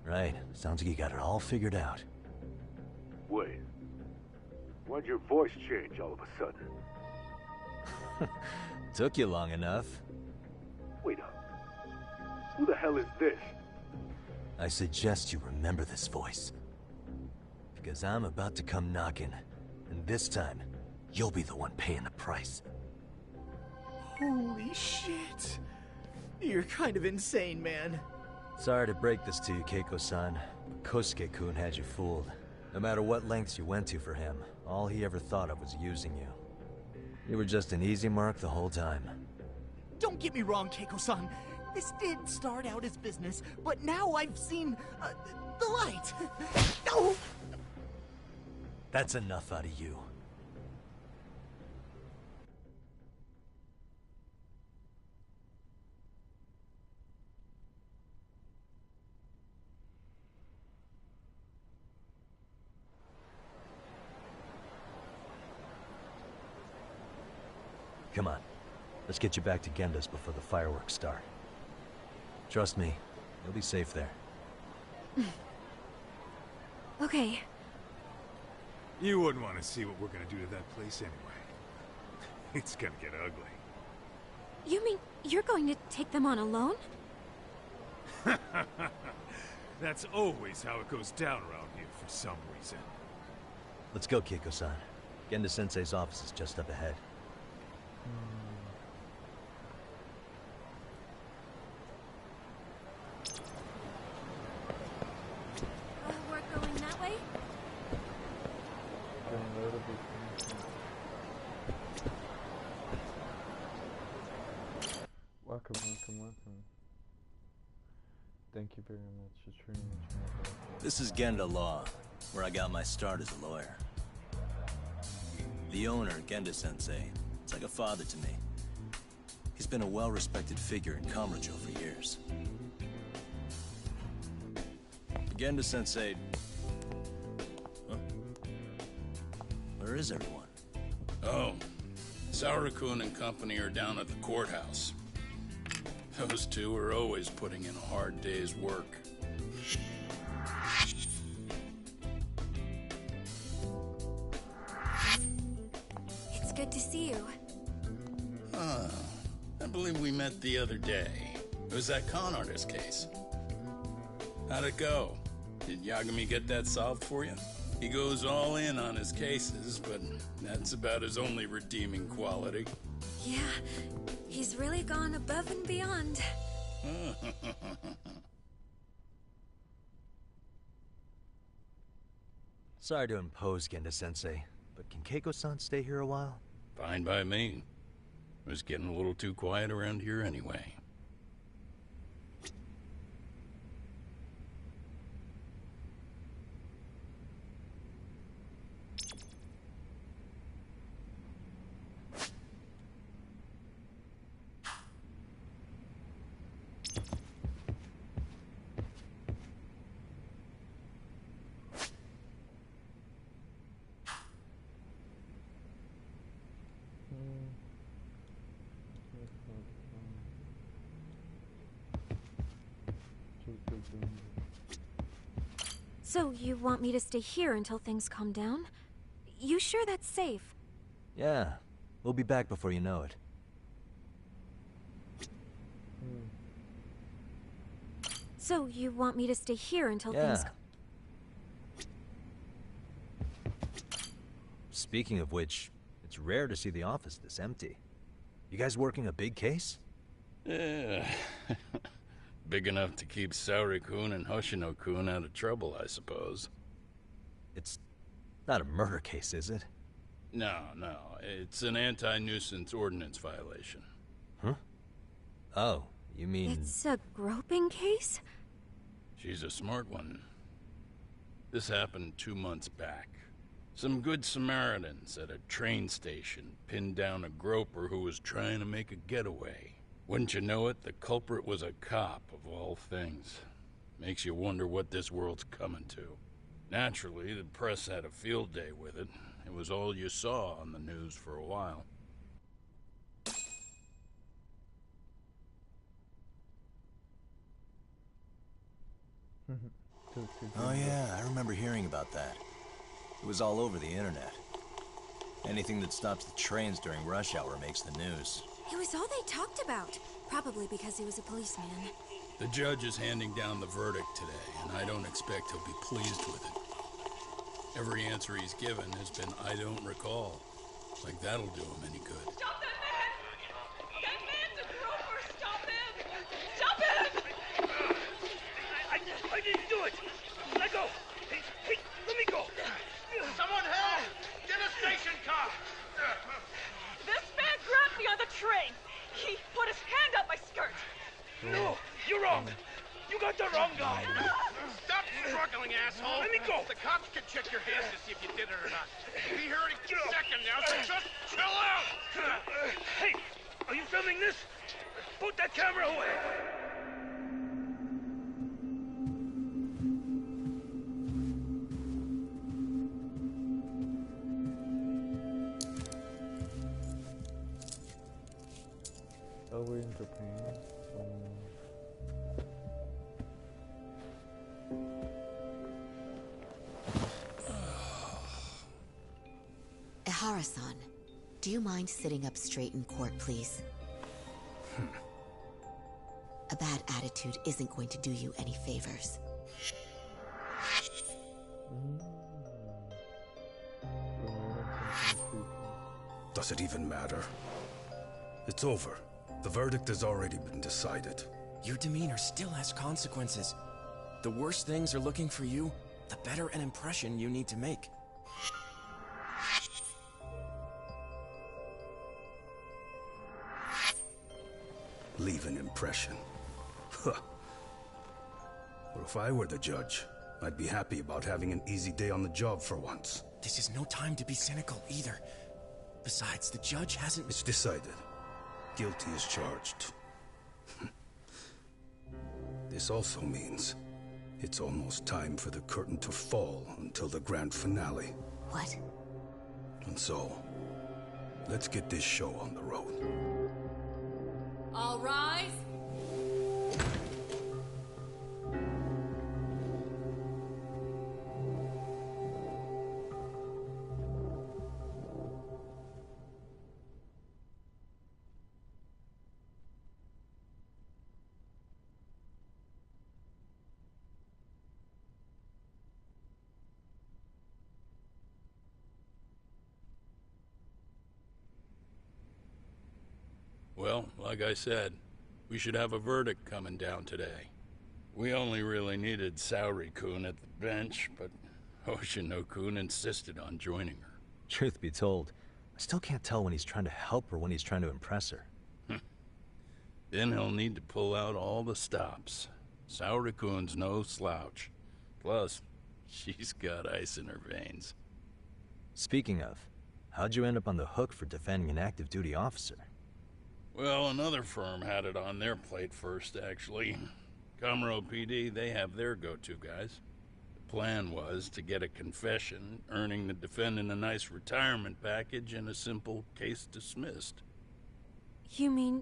Speaker 8: Right. Sounds like you got it all figured out.
Speaker 14: Wait. Why'd your voice change all of a sudden?
Speaker 8: Took you long enough.
Speaker 14: Wait up. Who the hell is this?
Speaker 8: I suggest you remember this voice. Because I'm about to come knocking. And this time, you'll be the one paying the price.
Speaker 9: Holy shit. You're kind of insane, man.
Speaker 8: Sorry to break this to you, Keiko-san. Kosuke-kun had you fooled. No matter what lengths you went to for him, all he ever thought of was using you. You were just an easy mark the whole time.
Speaker 9: Don't get me wrong, Keiko-san. This did start out as business, but now I've seen the light. No!
Speaker 8: That's enough out of you. Come on. Let's get you back to Genda's before the fireworks start. Trust me, you'll be safe there.
Speaker 7: Okay.
Speaker 6: You wouldn't want to see what we're gonna do to that place anyway. It's gonna get ugly.
Speaker 7: You mean you're going to take them on alone?
Speaker 6: That's always how it goes down around here for some reason.
Speaker 8: Let's go, Keiko-san. Genda-sensei's office is just up ahead.
Speaker 7: We're going that way?
Speaker 1: Welcome. Thank you very much. It's very much.
Speaker 5: This is Genda Law, where I got my start as a lawyer. The owner, Genda-sensei, is like a father to me. He's been a well-respected figure in Kamurocho for years. Genda-sensei... Huh? Where is everyone?
Speaker 3: Oh, Saura-kun and company are down at the courthouse. Those two are always putting in a hard day's work.
Speaker 7: It's good to see you.
Speaker 3: I believe we met the other day. It was that con artist case. How'd it go? Did Yagami get that solved for you? He goes all in on his cases, but that's about his only redeeming quality.
Speaker 7: Yeah, he's really gone above and beyond.
Speaker 8: Sorry to impose, Genda-sensei, but can Keiko-san stay here a while?
Speaker 3: Fine by me. It was getting a little too quiet around here anyway.
Speaker 7: So you want me to stay here until things calm down? You sure that's safe?
Speaker 8: Yeah, we'll be back before you know it.
Speaker 7: So you want me to stay here until things...
Speaker 8: Speaking of which, it's rare to see the office this empty. You guys working a big case?
Speaker 3: Yeah. Big enough to keep Saori-kun and Hoshino-kun out of trouble, I suppose.
Speaker 8: It's not a murder case, is it?
Speaker 3: No, it's an anti-nuisance ordinance violation.
Speaker 8: Huh? Oh, you mean...
Speaker 7: It's a groping case?
Speaker 3: She's a smart one. This happened 2 months back. Some good Samaritans at a train station pinned down a groper who was trying to make a getaway. Wouldn't you know it, the culprit was a cop, of all things. Makes you wonder what this world's coming to. Naturally, the press had a field day with it. It was all you saw on the news for a while.
Speaker 5: Oh yeah, I remember hearing about that. It was all over the internet. Anything that stops the trains during rush hour makes the news.
Speaker 7: It was all they talked about. Probably because he was a policeman.
Speaker 3: The judge is handing down the verdict today, and I don't expect he'll be pleased with it. Every answer he's given has been, I don't recall. Like that'll do him any good.
Speaker 15: Stop that man! That man's a groper! Stop him! Stop him!
Speaker 16: I didn't do it! Let go! Hey, let me go!
Speaker 15: Someone help! Get a station car! This man grabbed me on the train! He put his hand up my skirt!
Speaker 16: No! You're wrong! You got the wrong guy!
Speaker 15: Stop struggling, asshole!
Speaker 16: Let me go!
Speaker 15: The cops can check your hands to see if you did it or not. Be here any second now, so just chill out!
Speaker 16: Hey! Are you filming this? Put that camera away!
Speaker 1: Oh, we're in Japan.
Speaker 17: Ehara-san, do you mind sitting up straight in court, please? A bad attitude isn't going to do you any favors.
Speaker 13: Does it even matter? It's over. The verdict has already been decided.
Speaker 4: Your demeanor still has consequences. The worse things are looking for you, the better an impression you need to make.
Speaker 13: Leave an impression. Huh.
Speaker 18: Or if I were the judge, I'd be happy about having an easy day on the job for once.
Speaker 4: This is no time to be cynical, either. Besides, the judge hasn't...
Speaker 18: It's decided. Guilty is charged. This also means it's almost time for the curtain to fall until the grand finale.
Speaker 17: What?
Speaker 18: And so, let's get this show on the road.
Speaker 19: All rise.
Speaker 3: Well, like I said, we should have a verdict coming down today. We only really needed Saori-kun at the bench, but Hoshino-kun insisted on joining her.
Speaker 8: Truth be told, I still can't tell when he's trying to help her when he's trying to impress her.
Speaker 3: Then he'll need to pull out all the stops. Saori-kun's no slouch. Plus, she's got ice in her veins.
Speaker 8: Speaking of, how'd you end up on the hook for defending an active duty officer?
Speaker 3: Well, another firm had it on their plate first, actually. Comro PD, they have their go-to guys. The plan was to get a confession, earning the defendant a nice retirement package and a simple case dismissed.
Speaker 7: You mean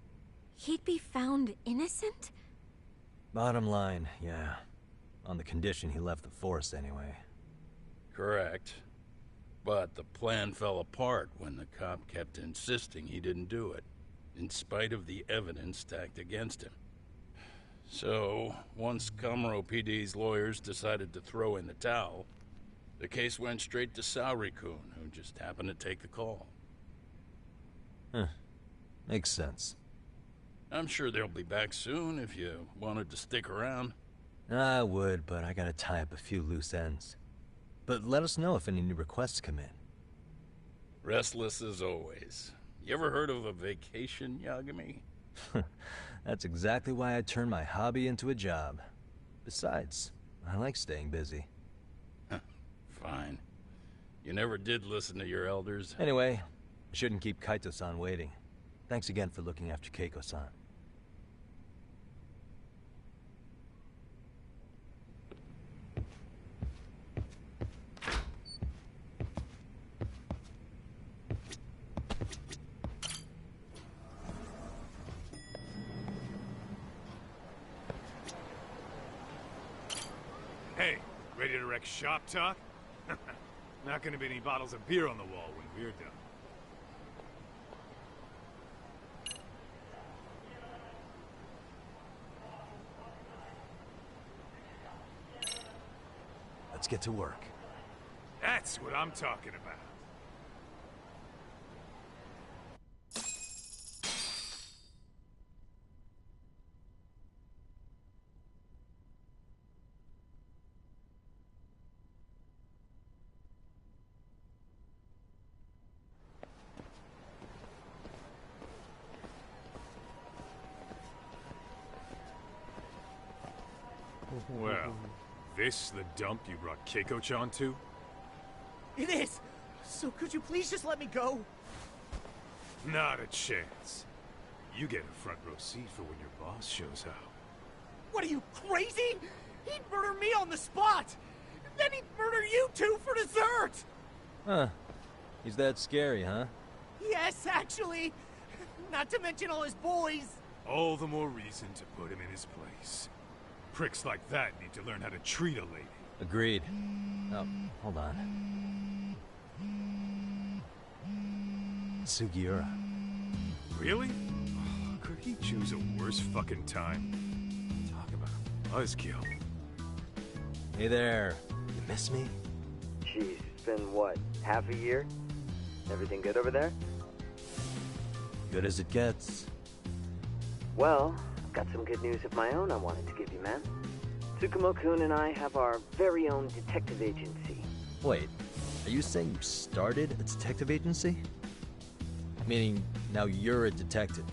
Speaker 7: he'd be found innocent?
Speaker 8: Bottom line, yeah. On the condition he left the force anyway.
Speaker 3: Correct. But the plan fell apart when the cop kept insisting he didn't do it, in spite of the evidence stacked against him. So, once Comro PD's lawyers decided to throw in the towel, the case went straight to Saori-kun, who just happened to take the call.
Speaker 8: Huh. Makes sense.
Speaker 3: I'm sure they'll be back soon if you wanted to stick around.
Speaker 8: I would, but I gotta tie up a few loose ends. But let us know if any new requests come in.
Speaker 3: Restless as always. You ever heard of a vacation, Yagami?
Speaker 8: That's exactly why I turned my hobby into a job. Besides, I like staying busy.
Speaker 3: Fine. You never did listen to your elders.
Speaker 8: Anyway, I shouldn't keep Kaito-san waiting. Thanks again for looking after Keiko-san.
Speaker 6: Hey, ready to wreck shop talk? Not gonna be any bottles of beer on the wall when we're done.
Speaker 8: Let's get to work.
Speaker 6: That's what I'm talking about. Well, this the dump you brought Keiko-chan to?
Speaker 9: It is! So could you please just let me go?
Speaker 6: Not a chance. You get a front row seat for when your boss shows up.
Speaker 9: What are you, crazy? He'd murder me on the spot! Then he'd murder you two for dessert!
Speaker 8: Huh. He's that scary, huh?
Speaker 9: Yes, actually. Not to mention all his boys.
Speaker 6: All the more reason to put him in his place. Pricks like that need to learn how to treat a lady.
Speaker 8: Agreed. Oh, hold on. Sugiura.
Speaker 6: Really? Oh, could he choose a worse fucking time? Talk about a buzzkill.
Speaker 8: Hey there. You miss me?
Speaker 20: Jeez, it's been what, half a year? Everything good over there?
Speaker 8: Good as it gets.
Speaker 20: Well, I've got some good news of my own I wanted to give you, man. Tsukumo-kun and I have our very own detective agency.
Speaker 8: Wait, are you saying you started a detective agency? Meaning, now you're a detective?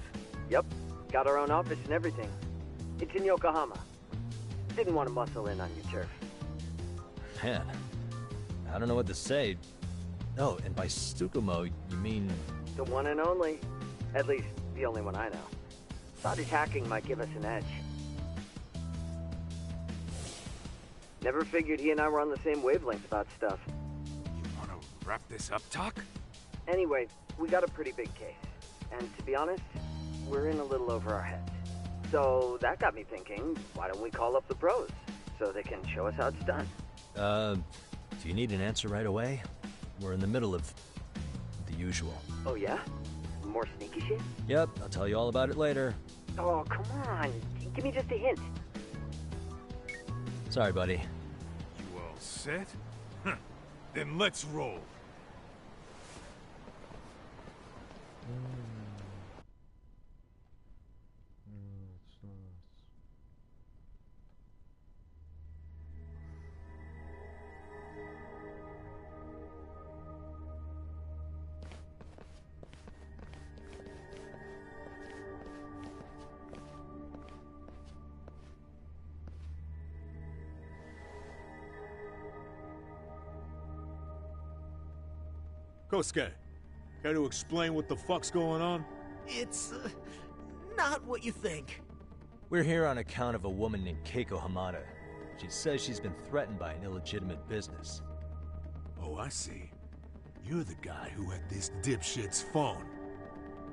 Speaker 20: Yep, got our own office and everything. It's in Yokohama. Didn't want to muscle in on your turf.
Speaker 8: Man, I don't know what to say. Oh, and by Tsukumo, you mean...
Speaker 20: The one and only. At least, the only one I know. Thought his hacking might give us an edge. Never figured he and I were on the same wavelength about stuff.
Speaker 6: You wanna wrap this up, Talk?
Speaker 20: Anyway, we got a pretty big case. And to be honest, we're in a little over our heads. So that got me thinking, why don't we call up the pros so they can show us how it's done?
Speaker 8: Do you need an answer right away? We're in the middle of the usual.
Speaker 20: Oh yeah? More sneaky shit?
Speaker 8: Yep, I'll tell you all about it later.
Speaker 20: Oh, come on. Give me just a hint.
Speaker 8: Sorry, buddy.
Speaker 6: You all set? Then let's roll.
Speaker 10: Kosuke, care to explain what the fuck's going on?
Speaker 9: It's, not what you think.
Speaker 8: We're here on account of a woman named Keiko Hamada. She says she's been threatened by an illegitimate business.
Speaker 10: Oh, I see. You're the guy who had this dipshit's phone.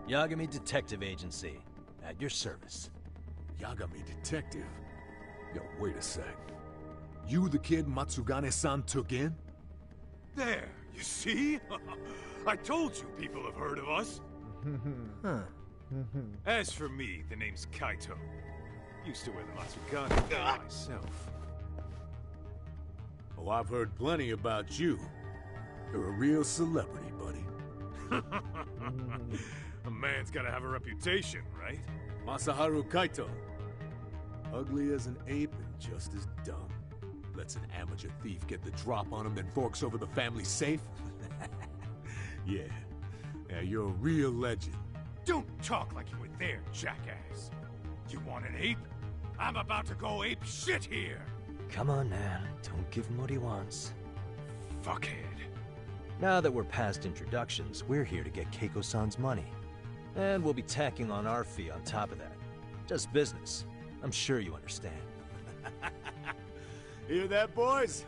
Speaker 8: Yagami Detective Agency, at your service.
Speaker 10: Yagami Detective? Yo, wait a sec. You the kid Matsugane-san took in?
Speaker 6: There, you see? I told you people have heard of us.
Speaker 9: Huh.
Speaker 6: As for me, the name's Kaito. Used to wear the Matsugane myself.
Speaker 10: Oh, I've heard plenty about you. You're a real celebrity, buddy.
Speaker 6: A man's gotta have a reputation, right?
Speaker 10: Masaharu Kaito. Ugly as an ape and just as dumb. Lets an amateur thief get the drop on him, then forks over the family safe? Yeah. Yeah, you're a real legend.
Speaker 6: Don't talk like you were there, jackass. You want an ape? I'm about to go ape shit here.
Speaker 8: Come on, man. Don't give him what he wants.
Speaker 6: Fuckhead.
Speaker 8: Now that we're past introductions, we're here to get Keiko-san's money. And we'll be tacking on our fee on top of that. Just business. I'm sure you understand.
Speaker 10: Hear that, boys?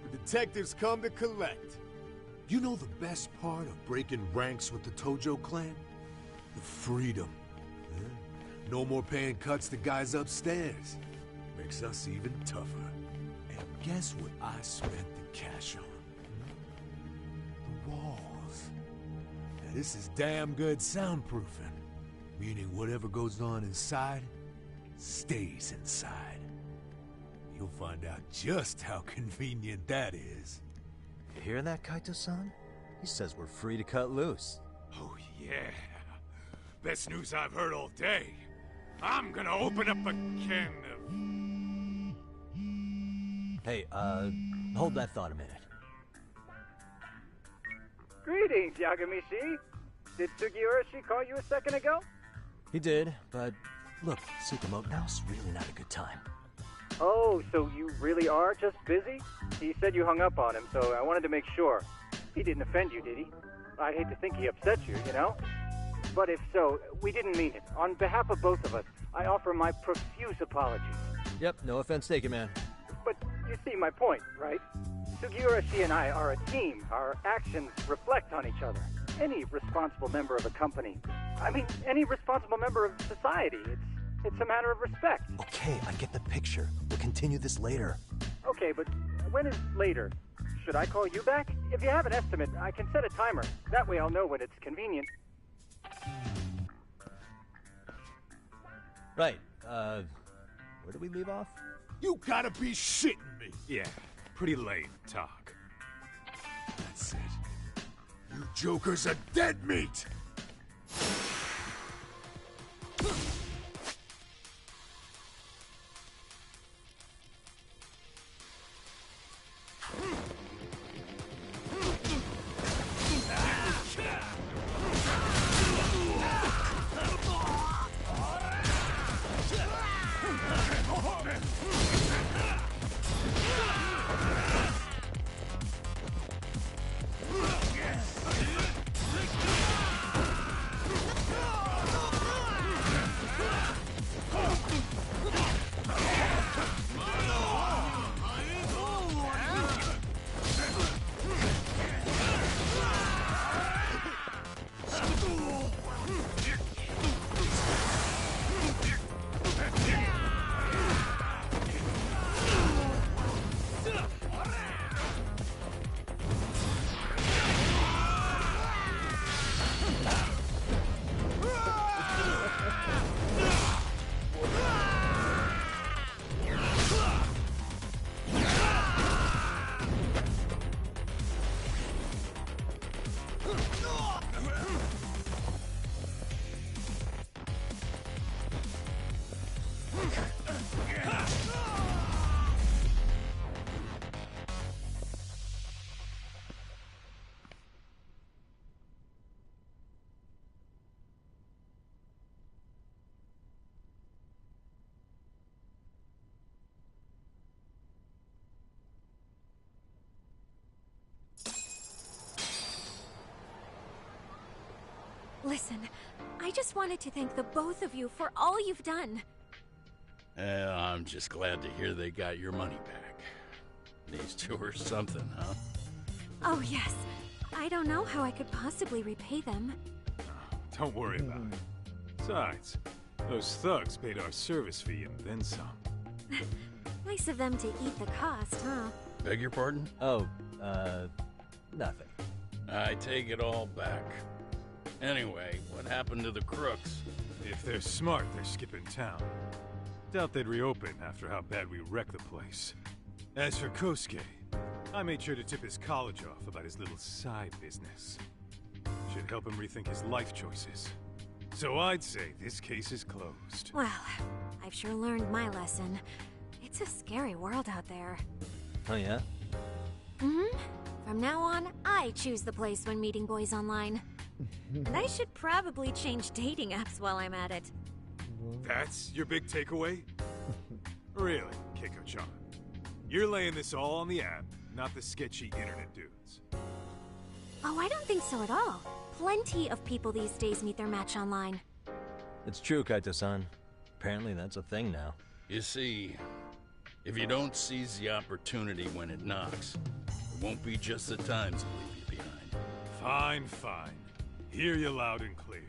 Speaker 10: The detectives come to collect. You know the best part of breaking ranks with the Tojo clan? The freedom. Yeah? No more paying cuts to guys upstairs. Makes us even tougher. And guess what I spent the cash on? The walls. Now this is damn good soundproofing. Meaning whatever goes on inside, stays inside. You'll find out just how convenient that is.
Speaker 8: You hear that, Kaito-san? He says we're free to cut loose.
Speaker 6: Oh, yeah. Best news I've heard all day. I'm gonna open up a can of...
Speaker 8: Hey, hold that thought a minute.
Speaker 19: Greetings, Yagami-shi. Did Sugiura-shi call you a second ago?
Speaker 8: He did, but look, Tsukumo, now's really not a good time.
Speaker 19: Oh, so you really are just busy? He said you hung up on him, so I wanted to make sure. He didn't offend you, did he? I'd hate to think he upset you, you know? But if so, we didn't mean it. On behalf of both of us, I offer my profuse apologies.
Speaker 8: Yep, no offense taken, man.
Speaker 19: But you see my point, right? Sugiura-shi and I are a team. Our actions reflect on each other. Any responsible member of a company, I mean, any responsible member of society, it's a matter of respect.
Speaker 8: Okay, I get the picture. We'll continue this later.
Speaker 19: Okay, but when is later? Should I call you back? If you have an estimate, I can set a timer. That way I'll know when it's convenient.
Speaker 8: Right, where do we leave off?
Speaker 10: You gotta be shitting me!
Speaker 6: Yeah, pretty lame talk.
Speaker 10: That's it. You jokers are dead meat!
Speaker 7: Listen, I just wanted to thank the both of you for all you've done.
Speaker 3: I'm just glad to hear they got your money back. These two are something, huh?
Speaker 7: Oh, yes. I don't know how I could possibly repay them.
Speaker 6: Don't worry about it. Besides, those thugs paid our service fee and then some.
Speaker 7: Nice of them to eat the cost, huh?
Speaker 3: Beg your pardon?
Speaker 8: Oh, nothing.
Speaker 3: I take it all back. Anyway, what happened to the crooks?
Speaker 6: If they're smart, they're skipping town. Doubt they'd reopen after how bad we wrecked the place. As for Kosuke, I made sure to tip his college off about his little side business. Should help him rethink his life choices. So I'd say this case is closed.
Speaker 7: Well, I've sure learned my lesson. It's a scary world out there.
Speaker 8: Oh, yeah?
Speaker 7: Mm-hmm. From now on, I choose the place when meeting boys online. And I should probably change dating apps while I'm at it.
Speaker 6: That's your big takeaway? Really, Keiko-chan? You're laying this all on the app, not the sketchy internet dudes.
Speaker 7: Oh, I don't think so at all. Plenty of people these days meet their match online.
Speaker 8: It's true, Kaito-san. Apparently that's a thing now.
Speaker 3: You see, if you don't seize the opportunity when it knocks, it won't be just the times that leave you behind.
Speaker 6: Fine, fine. Hear you loud and clear.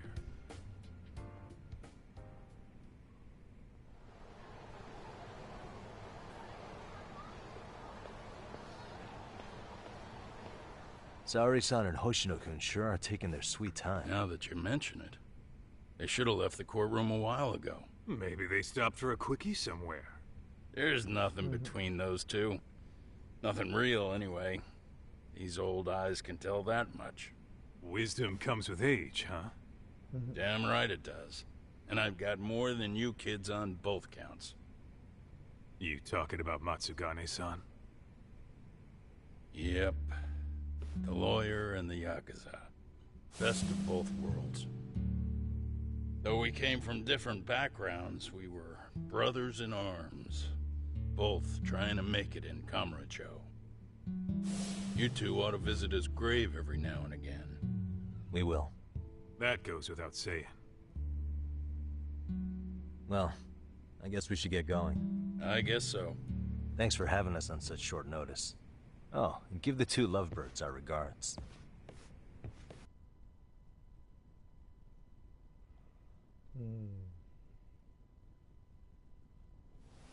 Speaker 8: Saori-san and Hoshino-kun sure are taking their sweet time.
Speaker 3: Now that you mention it, they should have left the courtroom a while ago.
Speaker 6: Maybe they stopped for a quickie somewhere.
Speaker 3: There's nothing between those two. Nothing real, anyway. These old eyes can tell that much.
Speaker 6: Wisdom comes with age, huh?
Speaker 3: Damn right it does. And I've got more than you kids on both counts.
Speaker 6: You talking about Matsugane-san?
Speaker 3: Yep. The lawyer and the Yakuza. Best of both worlds. Though we came from different backgrounds, we were brothers in arms. Both trying to make it in Kamurocho. You two ought to visit his grave every now and again.
Speaker 8: We will.
Speaker 6: That goes without saying.
Speaker 8: Well, I guess we should get going.
Speaker 3: I guess so.
Speaker 8: Thanks for having us on such short notice. Oh, and give the two lovebirds our regards.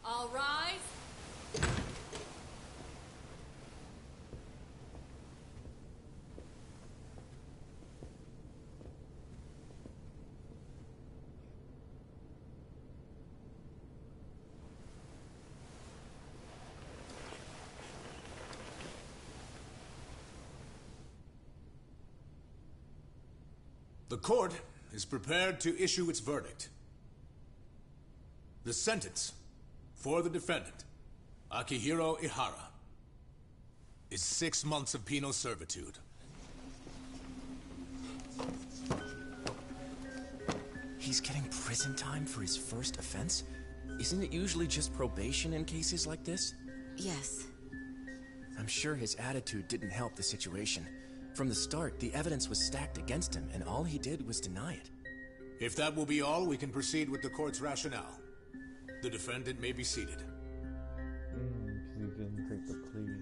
Speaker 15: All rise.
Speaker 10: The court is prepared to issue its verdict. The sentence for the defendant, Akihiro Ihara, is 6 months of penal servitude.
Speaker 4: He's getting prison time for his first offense? Isn't it usually just probation in cases like this?
Speaker 17: Yes.
Speaker 4: I'm sure his attitude didn't help the situation. From the start, the evidence was stacked against him, and all he did was deny it.
Speaker 10: If that will be all, we can proceed with the court's rationale. The defendant may be seated.
Speaker 1: Because he didn't take the plea.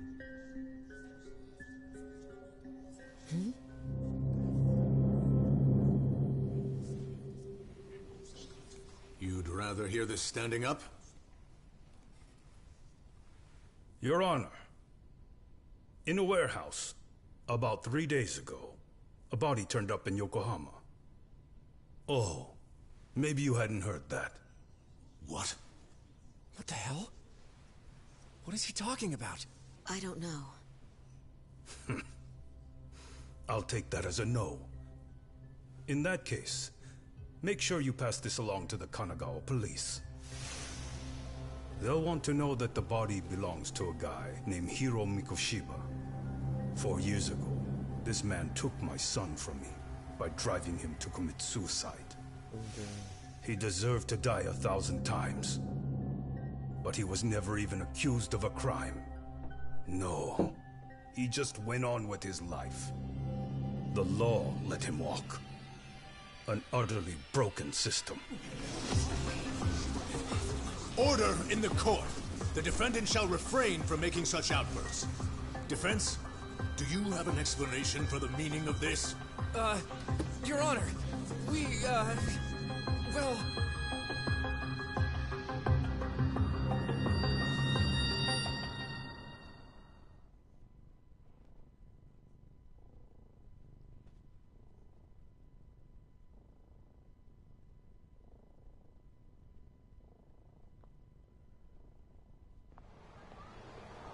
Speaker 10: You'd rather hear this standing up?
Speaker 18: Your Honor, in a warehouse, about 3 days ago, a body turned up in Yokohama. Oh, maybe you hadn't heard that.
Speaker 10: What?
Speaker 4: What the hell? What is he talking about?
Speaker 17: I don't know.
Speaker 18: I'll take that as a no. In that case, make sure you pass this along to the Kanagawa police. They'll want to know that the body belongs to a guy named Hiro Mikoshiba. 4 years ago, this man took my son from me by driving him to commit suicide. He deserved to die 1,000 times. But he was never even accused of a crime. No, he just went on with his life. The law let him walk. An utterly broken system.
Speaker 10: Order in the court. The defendant shall refrain from making such outbursts. Defense, do you have an explanation for the meaning of this?
Speaker 11: Your Honor, well...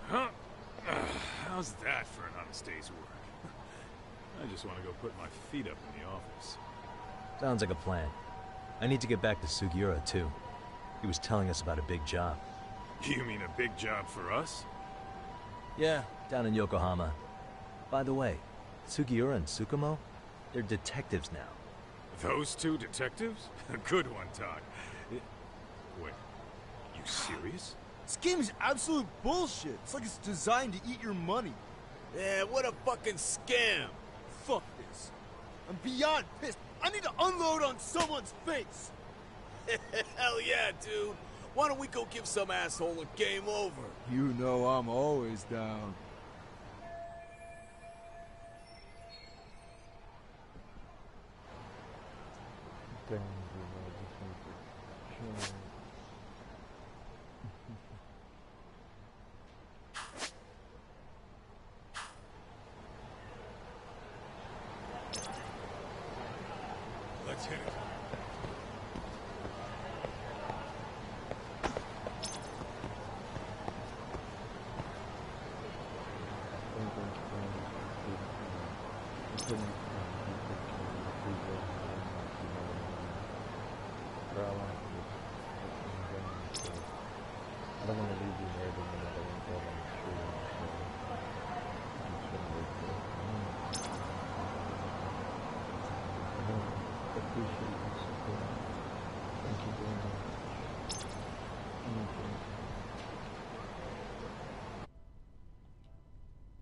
Speaker 6: Huh? How's that for an honest day's work? I just want to go put my feet up in the office.
Speaker 8: Sounds like a plan. I need to get back to Sugiura, too. He was telling us about a big job.
Speaker 6: You mean a big job for us?
Speaker 8: Yeah, down in Yokohama. By the way, Sugiura and Tsukumo, they're detectives now.
Speaker 6: Those two detectives? Good one, Todd. Wait, you serious?
Speaker 9: This game is absolute bullshit. It's like it's designed to eat your money.
Speaker 21: Yeah, what a fucking scam.
Speaker 9: Fuck this. I'm beyond pissed. I need to unload on someone's face.
Speaker 21: Hell yeah, dude. Why don't we go give some asshole a game over?
Speaker 9: You know I'm always down.
Speaker 6: Let's hit it.
Speaker 1: I don't want to leave you there to another one go on the street. I appreciate your support. Thank you very much.